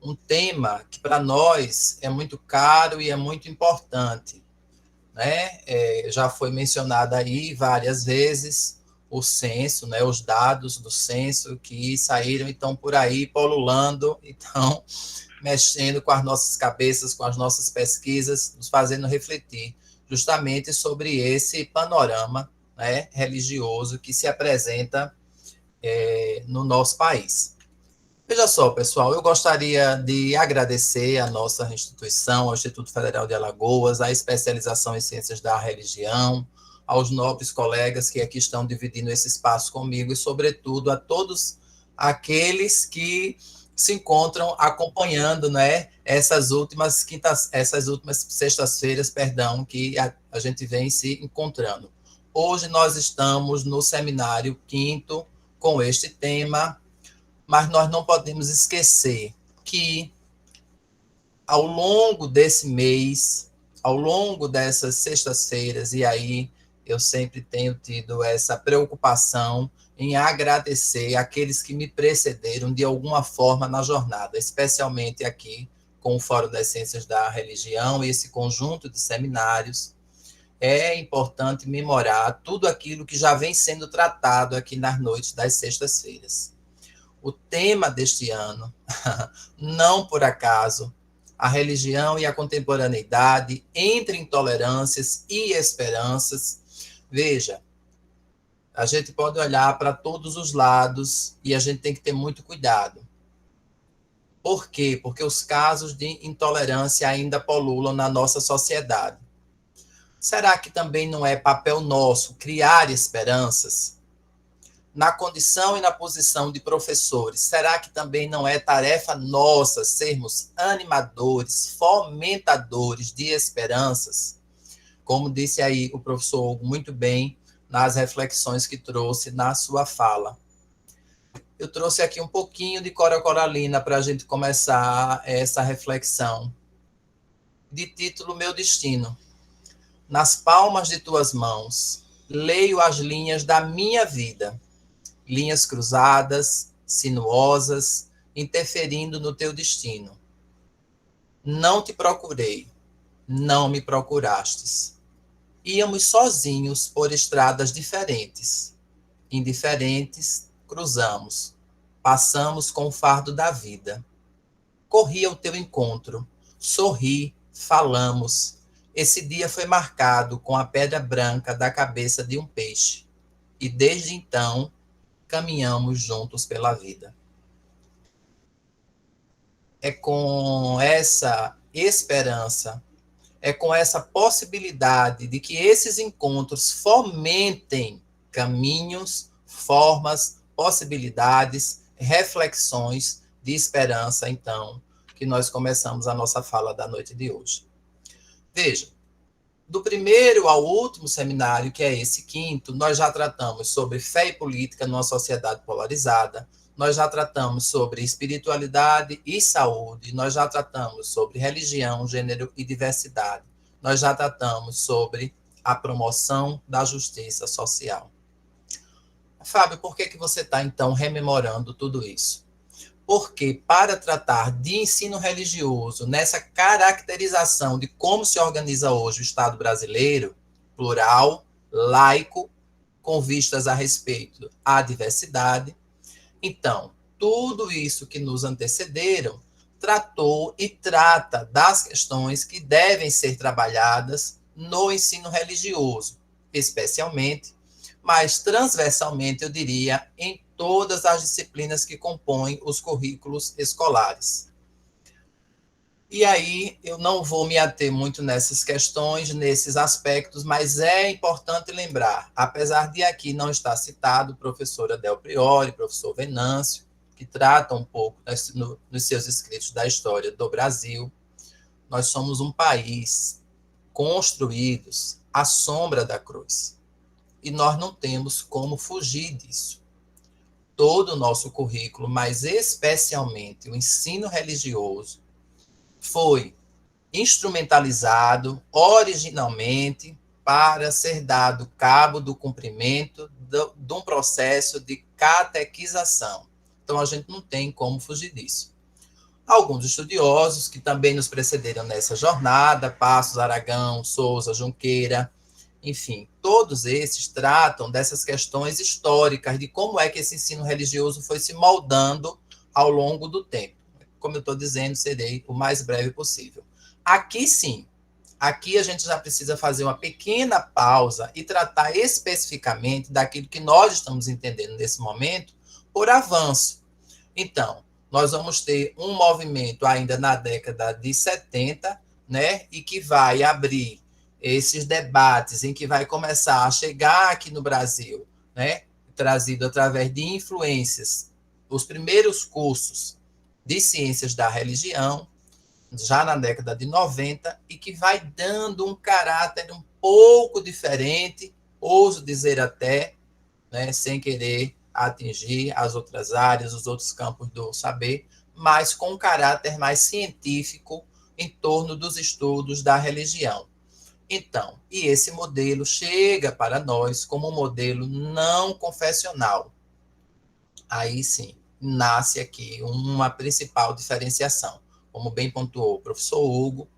Speaker 4: Um tema que para nós é muito caro e é muito importante, né? Já foi mencionado aí várias vezes o censo, né? Os dados do censo que saíram e estão por aí polulando, estão mexendo com as nossas cabeças, com as nossas pesquisas, nos fazendo refletir justamente sobre esse panorama, né, religioso que se apresenta no nosso país. Veja só, pessoal, eu gostaria de agradecer à nossa instituição, ao Instituto Federal de Alagoas, à especialização em Ciências da Religião, aos nobres colegas que aqui estão dividindo esse espaço comigo e, sobretudo, a todos aqueles que se encontram acompanhando, né, essas últimas sextas-feiras, que a gente vem se encontrando. Hoje nós estamos no seminário 5º com este tema, mas nós não podemos esquecer que, ao longo desse mês, ao longo dessas sextas-feiras, e aí eu sempre tenho tido essa preocupação em agradecer aqueles que me precederam de alguma forma na jornada, especialmente aqui com o Fórum das Ciências da Religião e esse conjunto de seminários. É importante memorar tudo aquilo que já vem sendo tratado aqui nas noites das sextas-feiras. O tema deste ano, não por acaso, a religião e a contemporaneidade entre intolerâncias e esperanças. Veja, a gente pode olhar para todos os lados e a gente tem que ter muito cuidado. Por quê? Porque os casos de intolerância ainda pululam na nossa sociedade. Será que também não é papel nosso criar esperanças? Na condição e na posição de professores, será que também não é tarefa nossa sermos animadores, fomentadores de esperanças? Como disse aí o professor Hugo muito bem nas reflexões que trouxe na sua fala. Eu trouxe aqui um pouquinho de Cora Coralina para a gente começar essa reflexão. De título, Meu Destino. Nas palmas de tuas mãos, leio as linhas da minha vida. Linhas cruzadas, sinuosas, interferindo no teu destino. Não te procurei, não me procurastes. Íamos sozinhos por estradas diferentes, indiferentes, cruzamos, passamos com o fardo da vida. Corri ao teu encontro, sorri, falamos. Esse dia foi marcado com a pedra branca da cabeça de um peixe. E desde então, caminhamos juntos pela vida. É com essa esperança, é com essa possibilidade de que esses encontros fomentem caminhos, formas, possibilidades, reflexões de esperança, então, que nós começamos a nossa fala da noite de hoje. Veja, do primeiro ao último seminário, que é esse quinto, nós já tratamos sobre fé e política numa sociedade polarizada, nós já tratamos sobre espiritualidade e saúde, nós já tratamos sobre religião, gênero e diversidade, nós já tratamos sobre a promoção da justiça social. Fábio, por que você está, então, rememorando tudo isso? Porque, para tratar de ensino religioso, nessa caracterização de como se organiza hoje o Estado brasileiro, plural, laico, com vistas a respeito à diversidade, então, tudo isso que nos antecederam tratou e trata das questões que devem ser trabalhadas no ensino religioso, especialmente, mas transversalmente, eu diria, em todas as disciplinas que compõem os currículos escolares. E aí, eu não vou me ater muito nessas questões, nesses aspectos, mas é importante lembrar, apesar de aqui não estar citado o professor Adel Priori, professor Venâncio, que tratam um pouco nos seus escritos da história do Brasil, nós somos um país construídos à sombra da cruz. E nós não temos como fugir disso. Todo o nosso currículo, mas especialmente o ensino religioso, foi instrumentalizado originalmente para ser dado cabo do cumprimento de um processo de catequização. Então, a gente não tem como fugir disso. Alguns estudiosos que também nos precederam nessa jornada, Passos, Aragão, Souza, Junqueira, enfim, todos esses tratam dessas questões históricas, de como é que esse ensino religioso foi se moldando ao longo do tempo. Como eu estou dizendo, serei o mais breve possível. Aqui sim, aqui a gente já precisa fazer uma pequena pausa e tratar especificamente daquilo que nós estamos entendendo nesse momento por avanço. Então, nós vamos ter um movimento ainda na década de 70, né, e que vai abrir esses debates, em que vai começar a chegar aqui no Brasil, né, trazido através de influências, os primeiros cursos de ciências da religião, já na década de 90, e que vai dando um caráter um pouco diferente, ouso dizer até, né, sem querer atingir as outras áreas, os outros campos do saber, mas com um caráter mais científico em torno dos estudos da religião. Então, e esse modelo chega para nós como um modelo não confessional. Aí sim, nasce aqui uma principal diferenciação. Como bem pontuou o professor Hugo,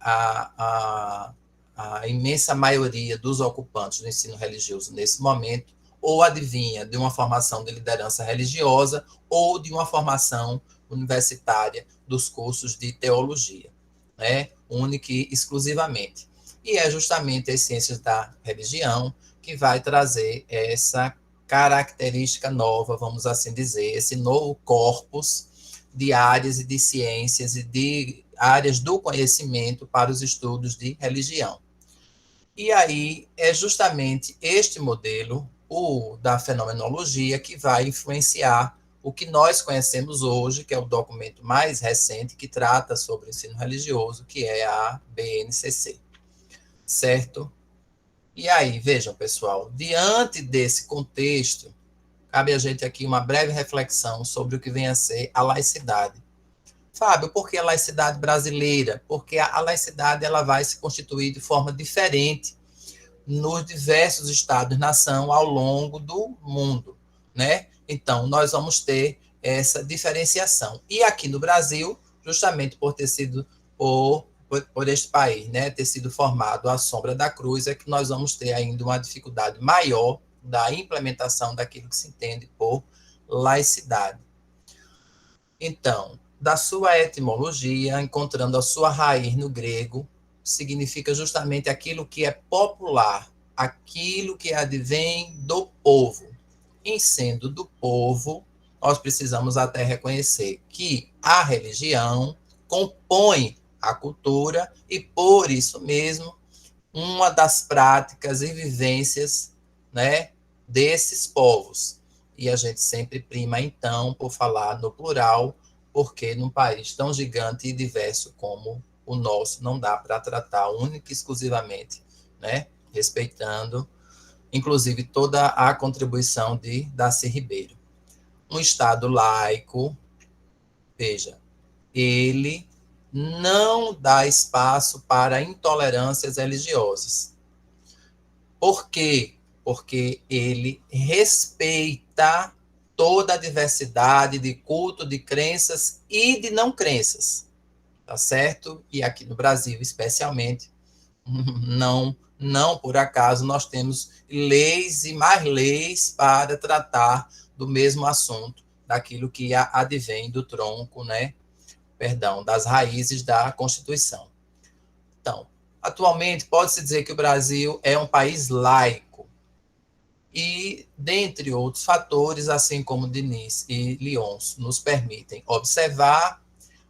Speaker 4: a imensa maioria dos ocupantes do ensino religioso nesse momento ou adivinha de uma formação de liderança religiosa ou de uma formação universitária dos cursos de teologia, né? Única e exclusivamente. E é justamente as ciências da religião que vai trazer essa característica nova, vamos assim dizer, esse novo corpus de áreas e de ciências e de áreas do conhecimento para os estudos de religião. E aí é justamente este modelo, o da fenomenologia, que vai influenciar o que nós conhecemos hoje, que é o documento mais recente que trata sobre o ensino religioso, que é a BNCC. Certo? E aí, vejam, pessoal, diante desse contexto, cabe a gente aqui uma breve reflexão sobre o que vem a ser a laicidade. Fábio, por que a laicidade brasileira? Porque a laicidade ela vai se constituir de forma diferente nos diversos estados-nação ao longo do mundo, né? Então, nós vamos ter essa diferenciação. E aqui no Brasil, justamente por ter sido por este país, né, ter sido formado à sombra da cruz, é que nós vamos ter ainda uma dificuldade maior da implementação daquilo que se entende por laicidade. Então, da sua etimologia, encontrando a sua raiz no grego, significa justamente aquilo que é popular, aquilo que advém do povo. Em sendo do povo, nós precisamos até reconhecer que a religião compõe a cultura e, por isso mesmo, uma das práticas e vivências, né, desses povos. E a gente sempre prima, então, por falar no plural, porque num país tão gigante e diverso como o nosso, não dá para tratar única e exclusivamente, né, respeitando, inclusive, toda a contribuição de Darcy Ribeiro. Um Estado laico, veja, ele não dá espaço para intolerâncias religiosas. Por quê? Porque ele respeita toda a diversidade de culto, de crenças e de não crenças, tá certo? E aqui no Brasil, especialmente, não por acaso nós temos leis e mais leis para tratar do mesmo assunto, daquilo que advém do tronco, né? Perdão, das raízes da Constituição. Então, atualmente pode-se dizer que o Brasil é um país laico. E, dentre outros fatores, assim como Diniz e Lyons nos permitem observar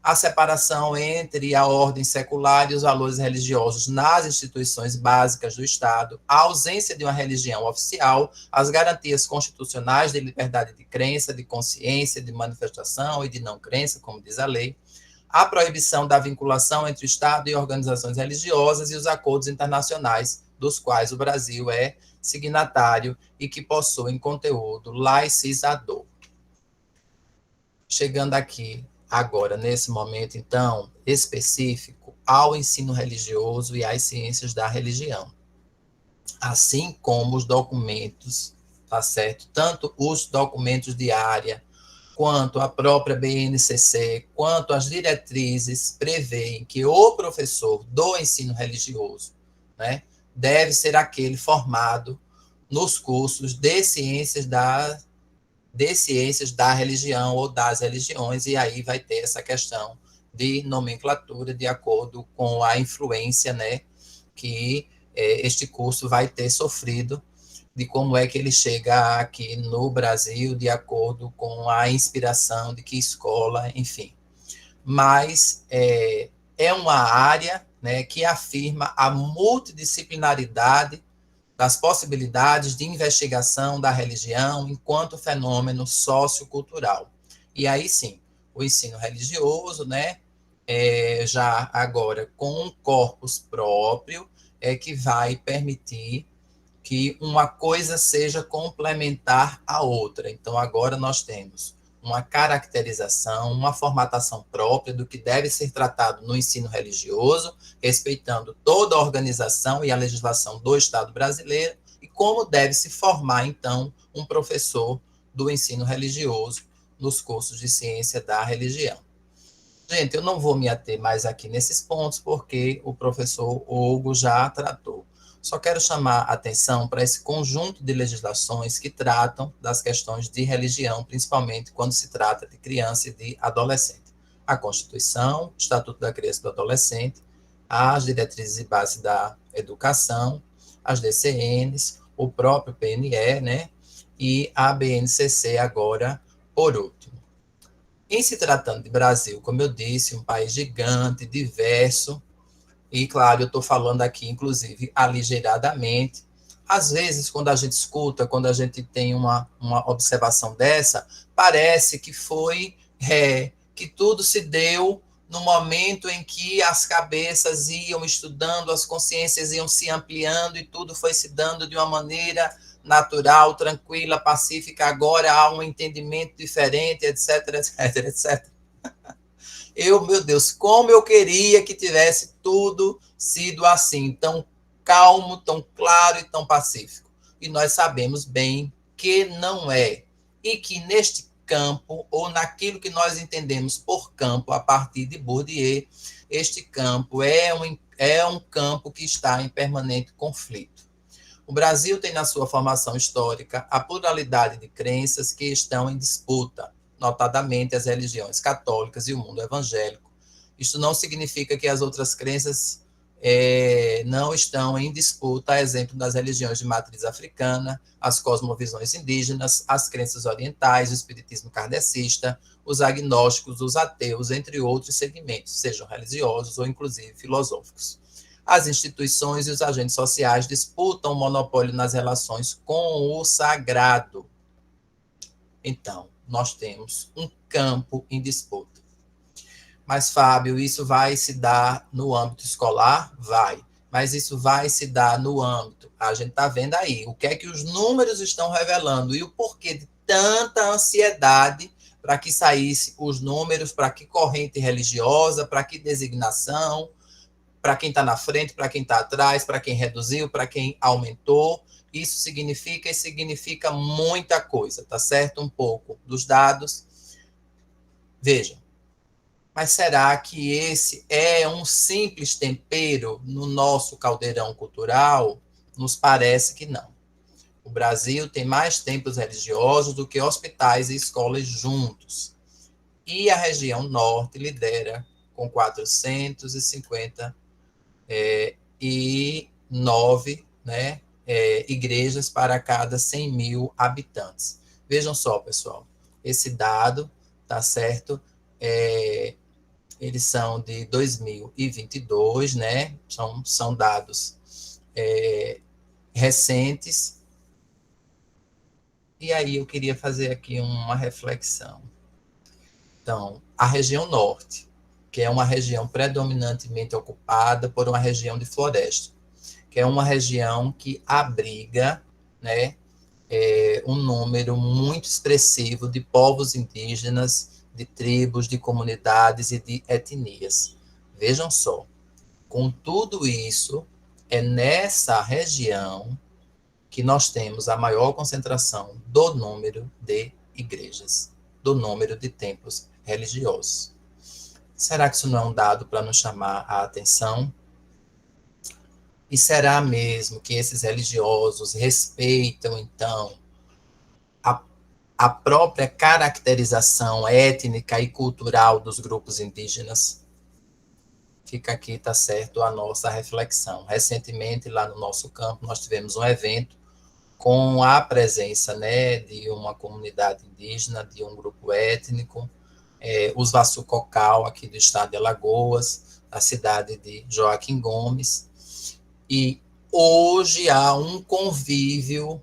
Speaker 4: a separação entre a ordem secular e os valores religiosos nas instituições básicas do Estado, a ausência de uma religião oficial, as garantias constitucionais de liberdade de crença, de consciência, de manifestação e de não crença, como diz a lei, a proibição da vinculação entre o Estado e organizações religiosas e os acordos internacionais, dos quais o Brasil é signatário e que possuem conteúdo laicizador. Chegando aqui agora, nesse momento, então, específico, ao ensino religioso e às ciências da religião. Assim como os documentos, tá certo? Tanto os documentos de área, quanto a própria BNCC, quanto as diretrizes prevêem que o professor do ensino religioso, né, deve ser aquele formado nos cursos de ciências da religião ou das religiões, e aí vai ter essa questão de nomenclatura de acordo com a influência, né, que este curso vai ter sofrido, de como é que ele chega aqui no Brasil, de acordo com a inspiração de que escola, enfim. Mas é uma área, né, que afirma a multidisciplinaridade das possibilidades de investigação da religião enquanto fenômeno sociocultural. E aí sim, o ensino religioso, né, já agora com um corpus próprio, que vai permitir que uma coisa seja complementar à outra. Então, agora nós temos uma caracterização, uma formatação própria do que deve ser tratado no ensino religioso, respeitando toda a organização e a legislação do Estado brasileiro, e como deve se formar, então, um professor do ensino religioso nos cursos de ciência da religião. Gente, eu não vou me ater mais aqui nesses pontos, porque o professor Hugo já tratou. Só quero chamar a atenção para esse conjunto de legislações que tratam das questões de religião, principalmente quando se trata de criança e de adolescente. A Constituição, o Estatuto da Criança e do Adolescente, as diretrizes e bases da educação, as DCNs, o próprio PNE, né, e a BNCC agora, por último. Em se tratando de Brasil, como eu disse, um país gigante, diverso, e, claro, eu estou falando aqui, inclusive, aligeradamente. Às vezes, quando a gente escuta, quando a gente tem uma observação dessa, parece que foi que tudo se deu no momento em que as cabeças iam estudando, as consciências iam se ampliando e tudo foi se dando de uma maneira natural, tranquila, pacífica. Agora há um entendimento diferente, etc, etc, etc. Meu Deus, como eu queria que tivesse tudo sido assim, tão calmo, tão claro e tão pacífico. E nós sabemos bem que não é. E que neste campo, ou naquilo que nós entendemos por campo, a partir de Bourdieu, este campo é um campo que está em permanente conflito. O Brasil tem na sua formação histórica a pluralidade de crenças que estão em disputa, notadamente as religiões católicas e o mundo evangélico. Isto não significa que as outras crenças não estão em disputa, a exemplo das religiões de matriz africana, as cosmovisões indígenas, as crenças orientais, o espiritismo kardecista, os agnósticos, os ateus, entre outros segmentos, sejam religiosos ou inclusive filosóficos. As instituições e os agentes sociais disputam o monopólio nas relações com o sagrado. Então, nós temos um campo em disputa. Mas, Fábio, isso vai se dar no âmbito escolar? Vai. Mas isso vai se dar no âmbito. A gente está vendo aí o que é que os números estão revelando e o porquê de tanta ansiedade para que saísse os números, para que corrente religiosa, para que designação, para quem está na frente, para quem está atrás, para quem reduziu, para quem aumentou. Isso significa muita coisa, tá certo? Um pouco dos dados. Vejam. Mas será que esse é um simples tempero no nosso caldeirão cultural? Nos parece que não. O Brasil tem mais templos religiosos do que hospitais e escolas juntos. E a região norte lidera com 459 igrejas para cada 100 mil habitantes. Vejam só, pessoal, esse dado, tá certo? Eles são de 2022, né? São dados recentes. E aí eu queria fazer aqui uma reflexão. Então, a região norte, que é uma região predominantemente ocupada por uma região de floresta, que é uma região que abriga, né, um número muito expressivo de povos indígenas, de tribos, de comunidades e de etnias. Vejam só, com tudo isso, é nessa região que nós temos a maior concentração do número de igrejas, do número de templos religiosos. Será que isso não é um dado para nos chamar a atenção? E será mesmo que esses religiosos respeitam, então, a própria caracterização étnica e cultural dos grupos indígenas? Fica aqui, tá certo, a nossa reflexão. Recentemente, lá no nosso campo, nós tivemos um evento com a presença, né, de uma comunidade indígena, de um grupo étnico, os Vassucocal, aqui do estado de Alagoas, a cidade de Joaquim Gomes, e hoje há um convívio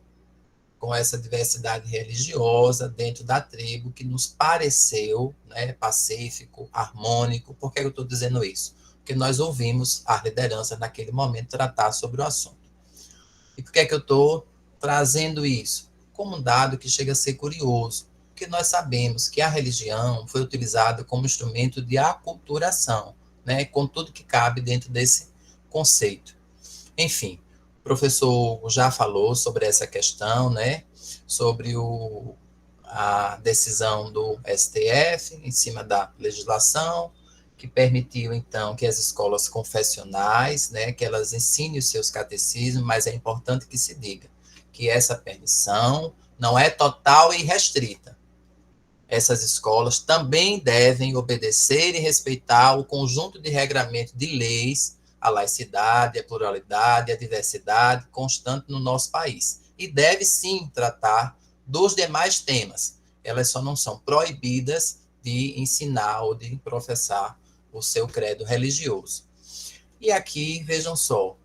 Speaker 4: com essa diversidade religiosa dentro da tribo que nos pareceu, né, pacífico, harmônico. Por que eu estou dizendo isso? Porque nós ouvimos a liderança naquele momento tratar sobre o assunto. E por que eu estou trazendo isso? Como um dado que chega a ser curioso, porque nós sabemos que a religião foi utilizada como instrumento de aculturação, né, com tudo que cabe dentro desse conceito. Enfim, o professor já falou sobre essa questão, né, sobre a decisão do STF em cima da legislação, que permitiu, então, que as escolas confessionais, né, que elas ensinem os seus catecismos, mas é importante que se diga que essa permissão não é total e restrita. Essas escolas também devem obedecer e respeitar o conjunto de regramento de leis, a laicidade, a pluralidade, a diversidade constante no nosso país. E deve, sim, tratar dos demais temas. Elas só não são proibidas de ensinar ou de professar o seu credo religioso. E aqui, vejam só,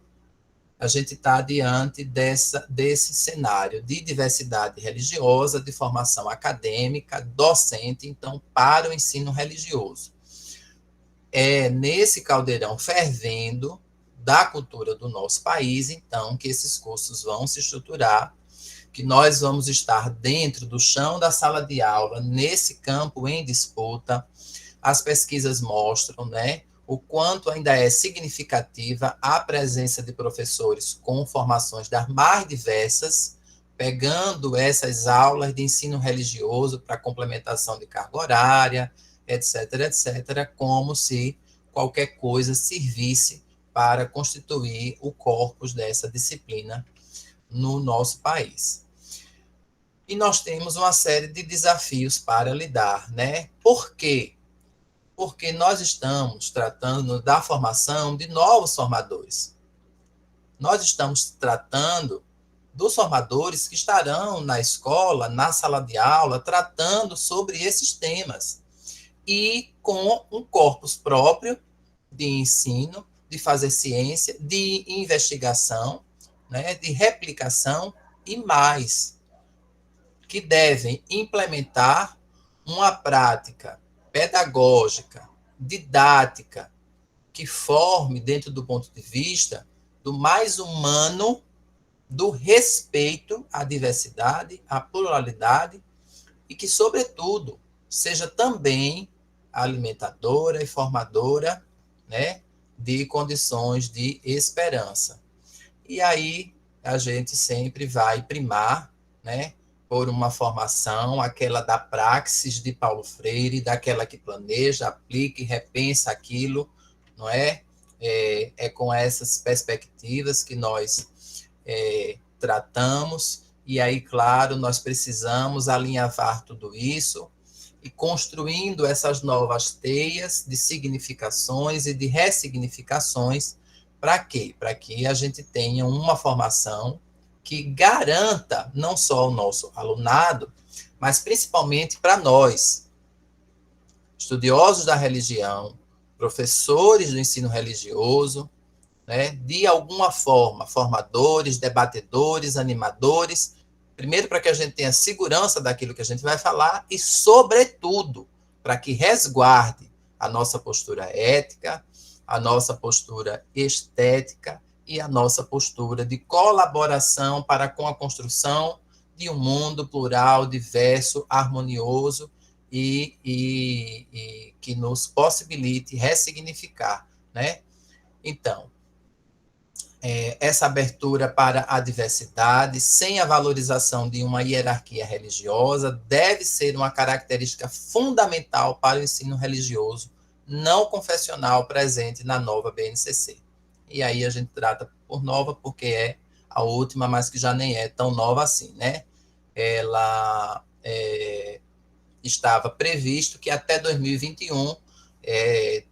Speaker 4: a gente está diante desse cenário de diversidade religiosa, de formação acadêmica, docente, então, para o ensino religioso. É nesse caldeirão fervendo da cultura do nosso país, então, que esses cursos vão se estruturar, que nós vamos estar dentro do chão da sala de aula, nesse campo em disputa. As pesquisas mostram, né, o quanto ainda é significativa a presença de professores com formações das mais diversas, pegando essas aulas de ensino religioso para complementação de carga horária, etc., etc., como se qualquer coisa servisse para constituir o corpus dessa disciplina no nosso país. E nós temos uma série de desafios para lidar, né? Por quê? Porque nós estamos tratando da formação de novos formadores. Nós estamos tratando dos formadores que estarão na escola, na sala de aula, tratando sobre esses temas. E com um corpus próprio de ensino, de fazer ciência, de investigação, né, de replicação e mais, que devem implementar uma prática pedagógica, didática, que forme dentro do ponto de vista do mais humano, do respeito à diversidade, à pluralidade, e que, sobretudo, seja também alimentadora e formadora, né, de condições de esperança. E aí a gente sempre vai primar, né, por uma formação, aquela da praxis de Paulo Freire, daquela que planeja, aplica e repensa aquilo, não é? É com essas perspectivas que nós tratamos, e aí, claro, nós precisamos alinhavar tudo isso e construindo essas novas teias de significações e de ressignificações. Para quê? Para que a gente tenha uma formação que garanta não só o nosso alunado, mas principalmente para nós, estudiosos da religião, professores do ensino religioso, né, de alguma forma, formadores, debatedores, animadores, primeiro para que a gente tenha segurança daquilo que a gente vai falar e, sobretudo, para que resguarde a nossa postura ética, a nossa postura estética e a nossa postura de colaboração para com a construção de um mundo plural, diverso, harmonioso e que nos possibilite ressignificar, né? Então, essa abertura para a diversidade, sem a valorização de uma hierarquia religiosa, deve ser uma característica fundamental para o ensino religioso não confessional presente na nova BNCC. E aí a gente trata por nova porque é a última, mas que já nem é tão nova assim, né? Ela estava previsto que até 2021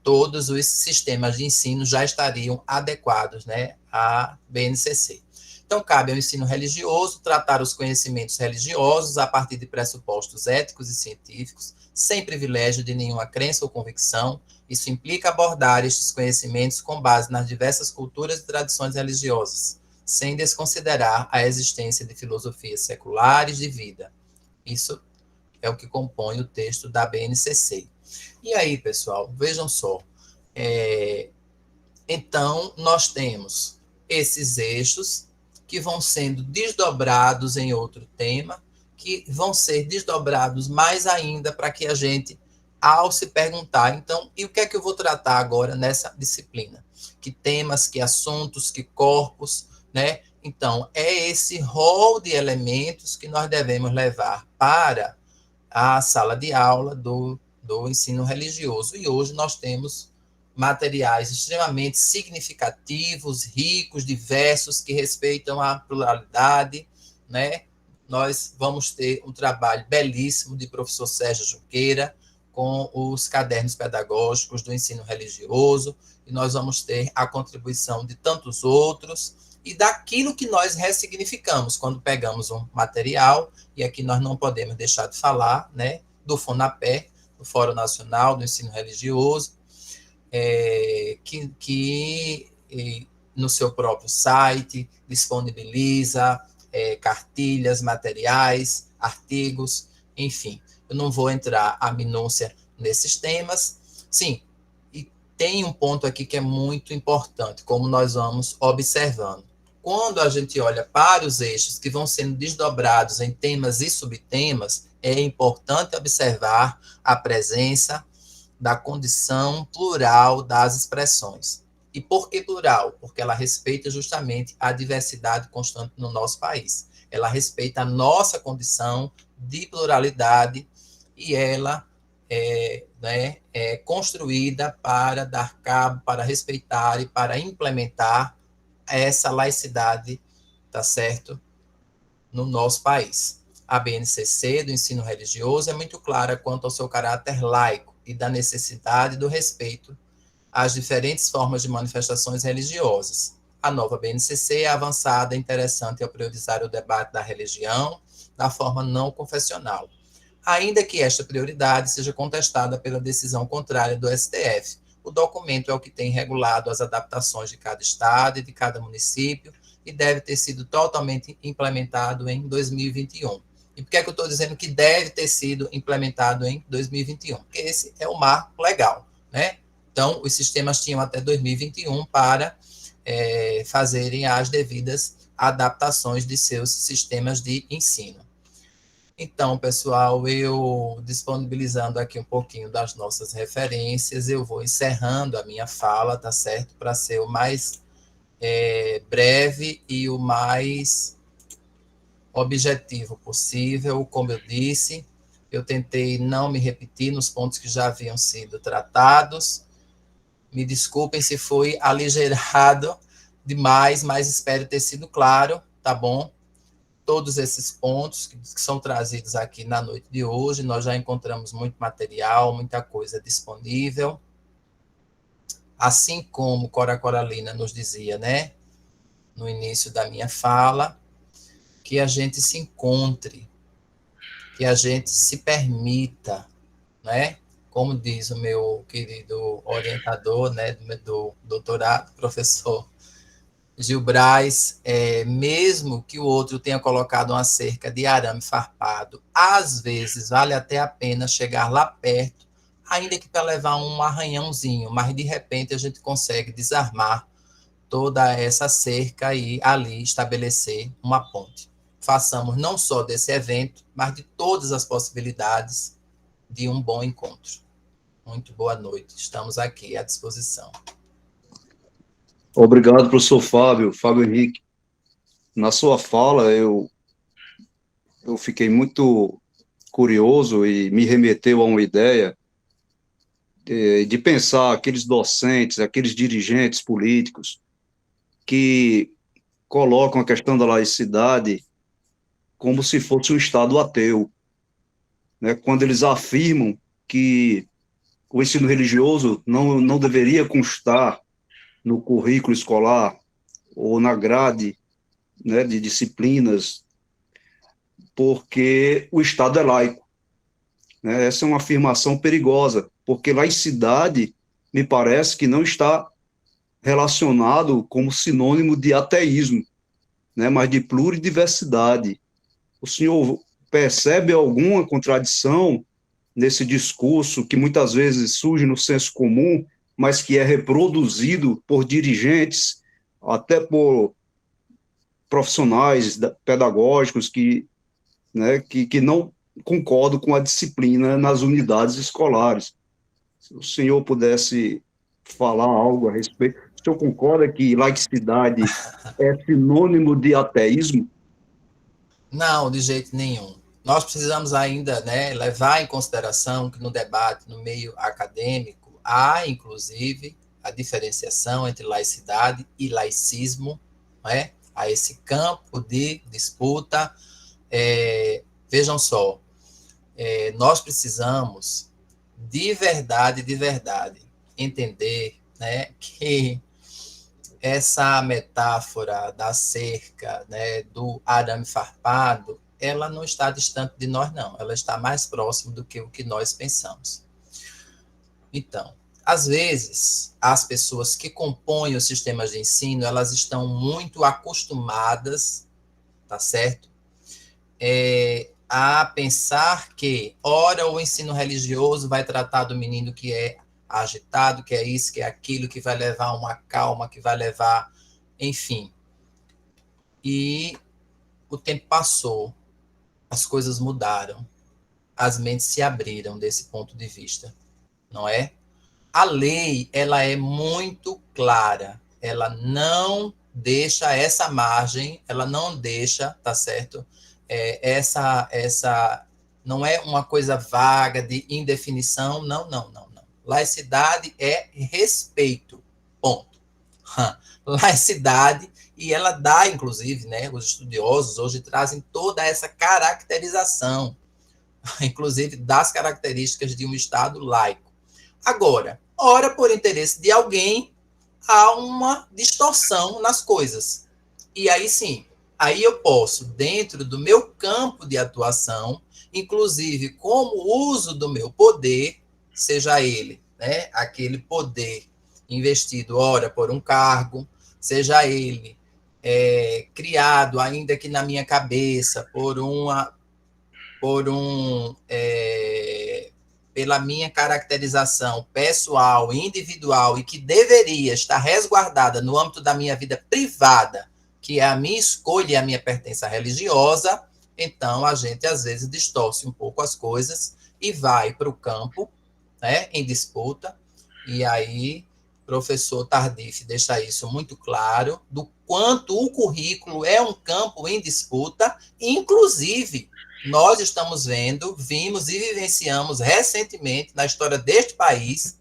Speaker 4: todos os sistemas de ensino já estariam adequados, né, à BNCC. Então, cabe ao ensino religioso tratar os conhecimentos religiosos a partir de pressupostos éticos e científicos, sem privilégio de nenhuma crença ou convicção. Isso implica abordar estes conhecimentos com base nas diversas culturas e tradições religiosas, sem desconsiderar a existência de filosofias seculares de vida. Isso é o que compõe o texto da BNCC. E aí, pessoal, vejam só. Então, nós temos esses eixos que vão sendo desdobrados em outro tema, que vão ser desdobrados mais ainda para que a gente, ao se perguntar, então, e o que é que eu vou tratar agora nessa disciplina? Que temas, que assuntos, que corpos, né? Então, é esse rol de elementos que nós devemos levar para a sala de aula do ensino religioso. E hoje nós temos materiais extremamente significativos, ricos, diversos, que respeitam a pluralidade, né? Nós vamos ter um trabalho belíssimo de professor Sérgio Junqueira, com os cadernos pedagógicos do ensino religioso, e nós vamos ter a contribuição de tantos outros, e daquilo que nós ressignificamos, quando pegamos um material, e aqui nós não podemos deixar de falar, né, do FONAPE, do Fórum Nacional do Ensino Religioso, que no seu próprio site disponibiliza cartilhas, materiais, artigos, enfim. Eu não vou entrar a minúcia nesses temas. Sim, e tem um ponto aqui que é muito importante, como nós vamos observando. Quando a gente olha para os eixos que vão sendo desdobrados em temas e subtemas, é importante observar a presença da condição plural das expressões. E por que plural? Porque ela respeita justamente a diversidade constante no nosso país. Ela respeita a nossa condição de pluralidade e ela é construída para dar cabo, para respeitar e para implementar essa laicidade, tá certo? no nosso país. A BNCC, do ensino religioso, é muito clara quanto ao seu caráter laico e da necessidade do respeito às diferentes formas de manifestações religiosas. A nova BNCC é avançada e interessante ao priorizar o debate da religião da forma não confessional, ainda que esta prioridade seja contestada pela decisão contrária do STF. O documento é o que tem regulado as adaptações de cada estado e de cada município e deve ter sido totalmente implementado em 2021. E por que é que eu estou dizendo que deve ter sido implementado em 2021? Porque esse é o marco legal, né? Então, os sistemas tinham até 2021 para fazerem as devidas adaptações de seus sistemas de ensino. Então, pessoal, eu disponibilizando aqui um pouquinho das nossas referências, eu vou encerrando a minha fala, tá certo? Para ser o mais breve e o mais objetivo possível. Como eu disse, eu tentei não me repetir nos pontos que já haviam sido tratados. Me desculpem se foi aligerado demais, mas espero ter sido claro, tá bom? Todos esses pontos que são trazidos aqui na noite de hoje, nós já encontramos muito material, muita coisa disponível. Assim como Cora Coralina nos dizia, né, no início da minha fala, que a gente se encontre, que a gente se permita, né? Como diz o meu querido orientador, né, do doutorado, professor Gil Braz, mesmo que o outro tenha colocado uma cerca de arame farpado, às vezes vale até a pena chegar lá perto, ainda que para levar um arranhãozinho, mas de repente a gente consegue desarmar toda essa cerca e ali estabelecer uma ponte. Façamos não só desse evento, mas de todas as possibilidades de um bom encontro. Muito boa noite, estamos aqui à disposição.
Speaker 3: Obrigado, professor Fábio Henrique. Na sua fala, eu fiquei muito curioso e me remeteu a uma ideia de pensar aqueles docentes, aqueles dirigentes políticos que colocam a questão da laicidade como se fosse um Estado ateu, né? Quando eles afirmam que o ensino religioso não deveria constar no currículo escolar ou na grade, né, de disciplinas, porque o Estado é laico, né? Essa é uma afirmação perigosa, porque laicidade me parece que não está relacionado como sinônimo de ateísmo, né, mas de pluridiversidade. O senhor percebe alguma contradição nesse discurso que muitas vezes surge no senso comum, mas que é reproduzido por dirigentes, até por profissionais pedagógicos que não concordam com a disciplina nas unidades escolares? Se o senhor pudesse falar algo a respeito, o senhor concorda que laicidade é sinônimo de ateísmo?
Speaker 4: Não, de jeito nenhum. Nós precisamos ainda, né, levar em consideração que no debate, no meio acadêmico, há, inclusive, a diferenciação entre laicidade e laicismo, né? Há esse campo de disputa. Vejam só, nós precisamos, de verdade, entender, né, que essa metáfora da cerca, né, do arame farpado, ela não está distante de nós, não. Ela está mais próximo do que o que nós pensamos. Então, às vezes, as pessoas que compõem os sistemas de ensino, elas estão muito acostumadas, tá certo? A pensar que, ora, o ensino religioso vai tratar do menino que é agitado, que é isso, que é aquilo, que vai levar uma calma, que vai levar, enfim. E o tempo passou, as coisas mudaram, as mentes se abriram desse ponto de vista, não é? A lei, ela é muito clara, ela não deixa essa margem, ela não deixa, tá certo? Essa não é uma coisa vaga de indefinição, não. Laicidade é respeito, ponto. Laicidade E ela dá, inclusive, né, os estudiosos hoje trazem toda essa caracterização, inclusive das características de um Estado laico. Agora, ora por interesse de alguém, há uma distorção nas coisas. E aí sim, aí eu posso, dentro do meu campo de atuação, inclusive como uso do meu poder, seja ele, né, aquele poder investido, ora, por um cargo, seja ele criado, ainda que na minha cabeça, pela minha caracterização pessoal, individual, e que deveria estar resguardada no âmbito da minha vida privada, que é a minha escolha e a minha pertença religiosa, então a gente às vezes distorce um pouco as coisas e vai para o campo, né, em disputa, e aí o professor Tardif deixa isso muito claro, do quanto o currículo é um campo em disputa, inclusive nós estamos vimos e vivenciamos recentemente na história deste país,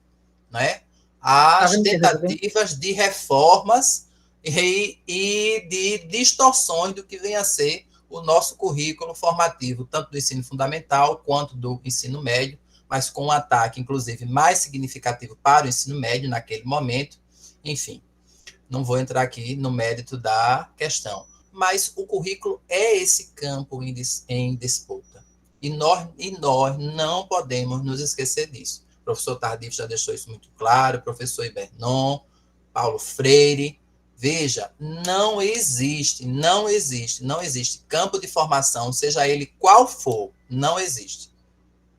Speaker 4: né, as tentativas de reformas e de distorções do que vem a ser o nosso currículo formativo, tanto do ensino fundamental quanto do ensino médio, mas com um ataque, inclusive, mais significativo para o ensino médio naquele momento. Enfim, não vou entrar aqui no mérito da questão, mas o currículo é esse campo em disputa. E nós não podemos nos esquecer disso. O professor Tardif já deixou isso muito claro, o professor Ibernon, Paulo Freire. Veja, não existe campo de formação, seja ele qual for, não existe,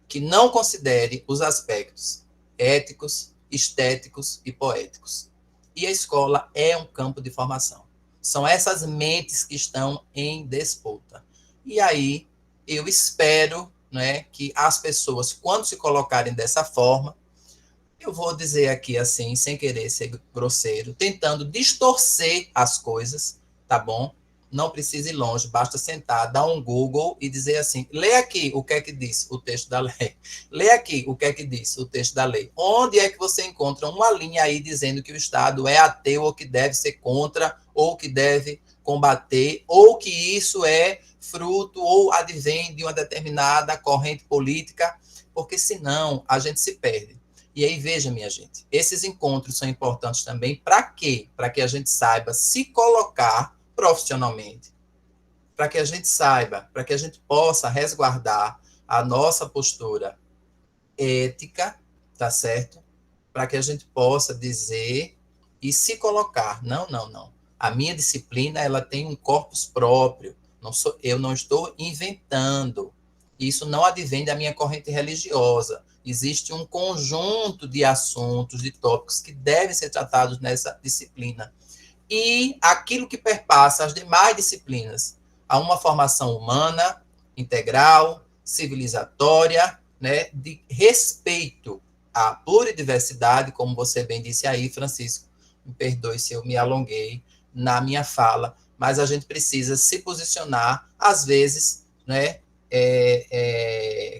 Speaker 4: que não considere os aspectos éticos, estéticos e poéticos. E a escola é um campo de formação. São essas mentes que estão em disputa. E aí, eu espero, né, que as pessoas, quando se colocarem dessa forma, eu vou dizer aqui assim, sem querer ser grosseiro, tentando distorcer as coisas, tá bom? Não precisa ir longe, basta sentar, dar um Google e dizer assim, lê aqui o que é que diz o texto da lei. Lê aqui o que é que diz o texto da lei. Onde é que você encontra uma linha aí dizendo que o Estado é ateu ou que deve ser contra, ou que deve combater, ou que isso é fruto ou advém de uma determinada corrente política, porque senão a gente se perde. E aí, veja, minha gente, esses encontros são importantes também para quê? Para que a gente saiba se colocar profissionalmente, para que a gente saiba, para que a gente possa resguardar a nossa postura ética, tá certo? Para que a gente possa dizer e se colocar, não. A minha disciplina, ela tem um corpus próprio, eu não estou inventando, isso não advém da minha corrente religiosa, existe um conjunto de assuntos, de tópicos que devem ser tratados nessa disciplina. E aquilo que perpassa as demais disciplinas, a uma formação humana, integral, civilizatória, né, de respeito à pluridiversidade, como você bem disse aí, Francisco, me perdoe se eu me alonguei na minha fala, mas a gente precisa se posicionar, às vezes, né,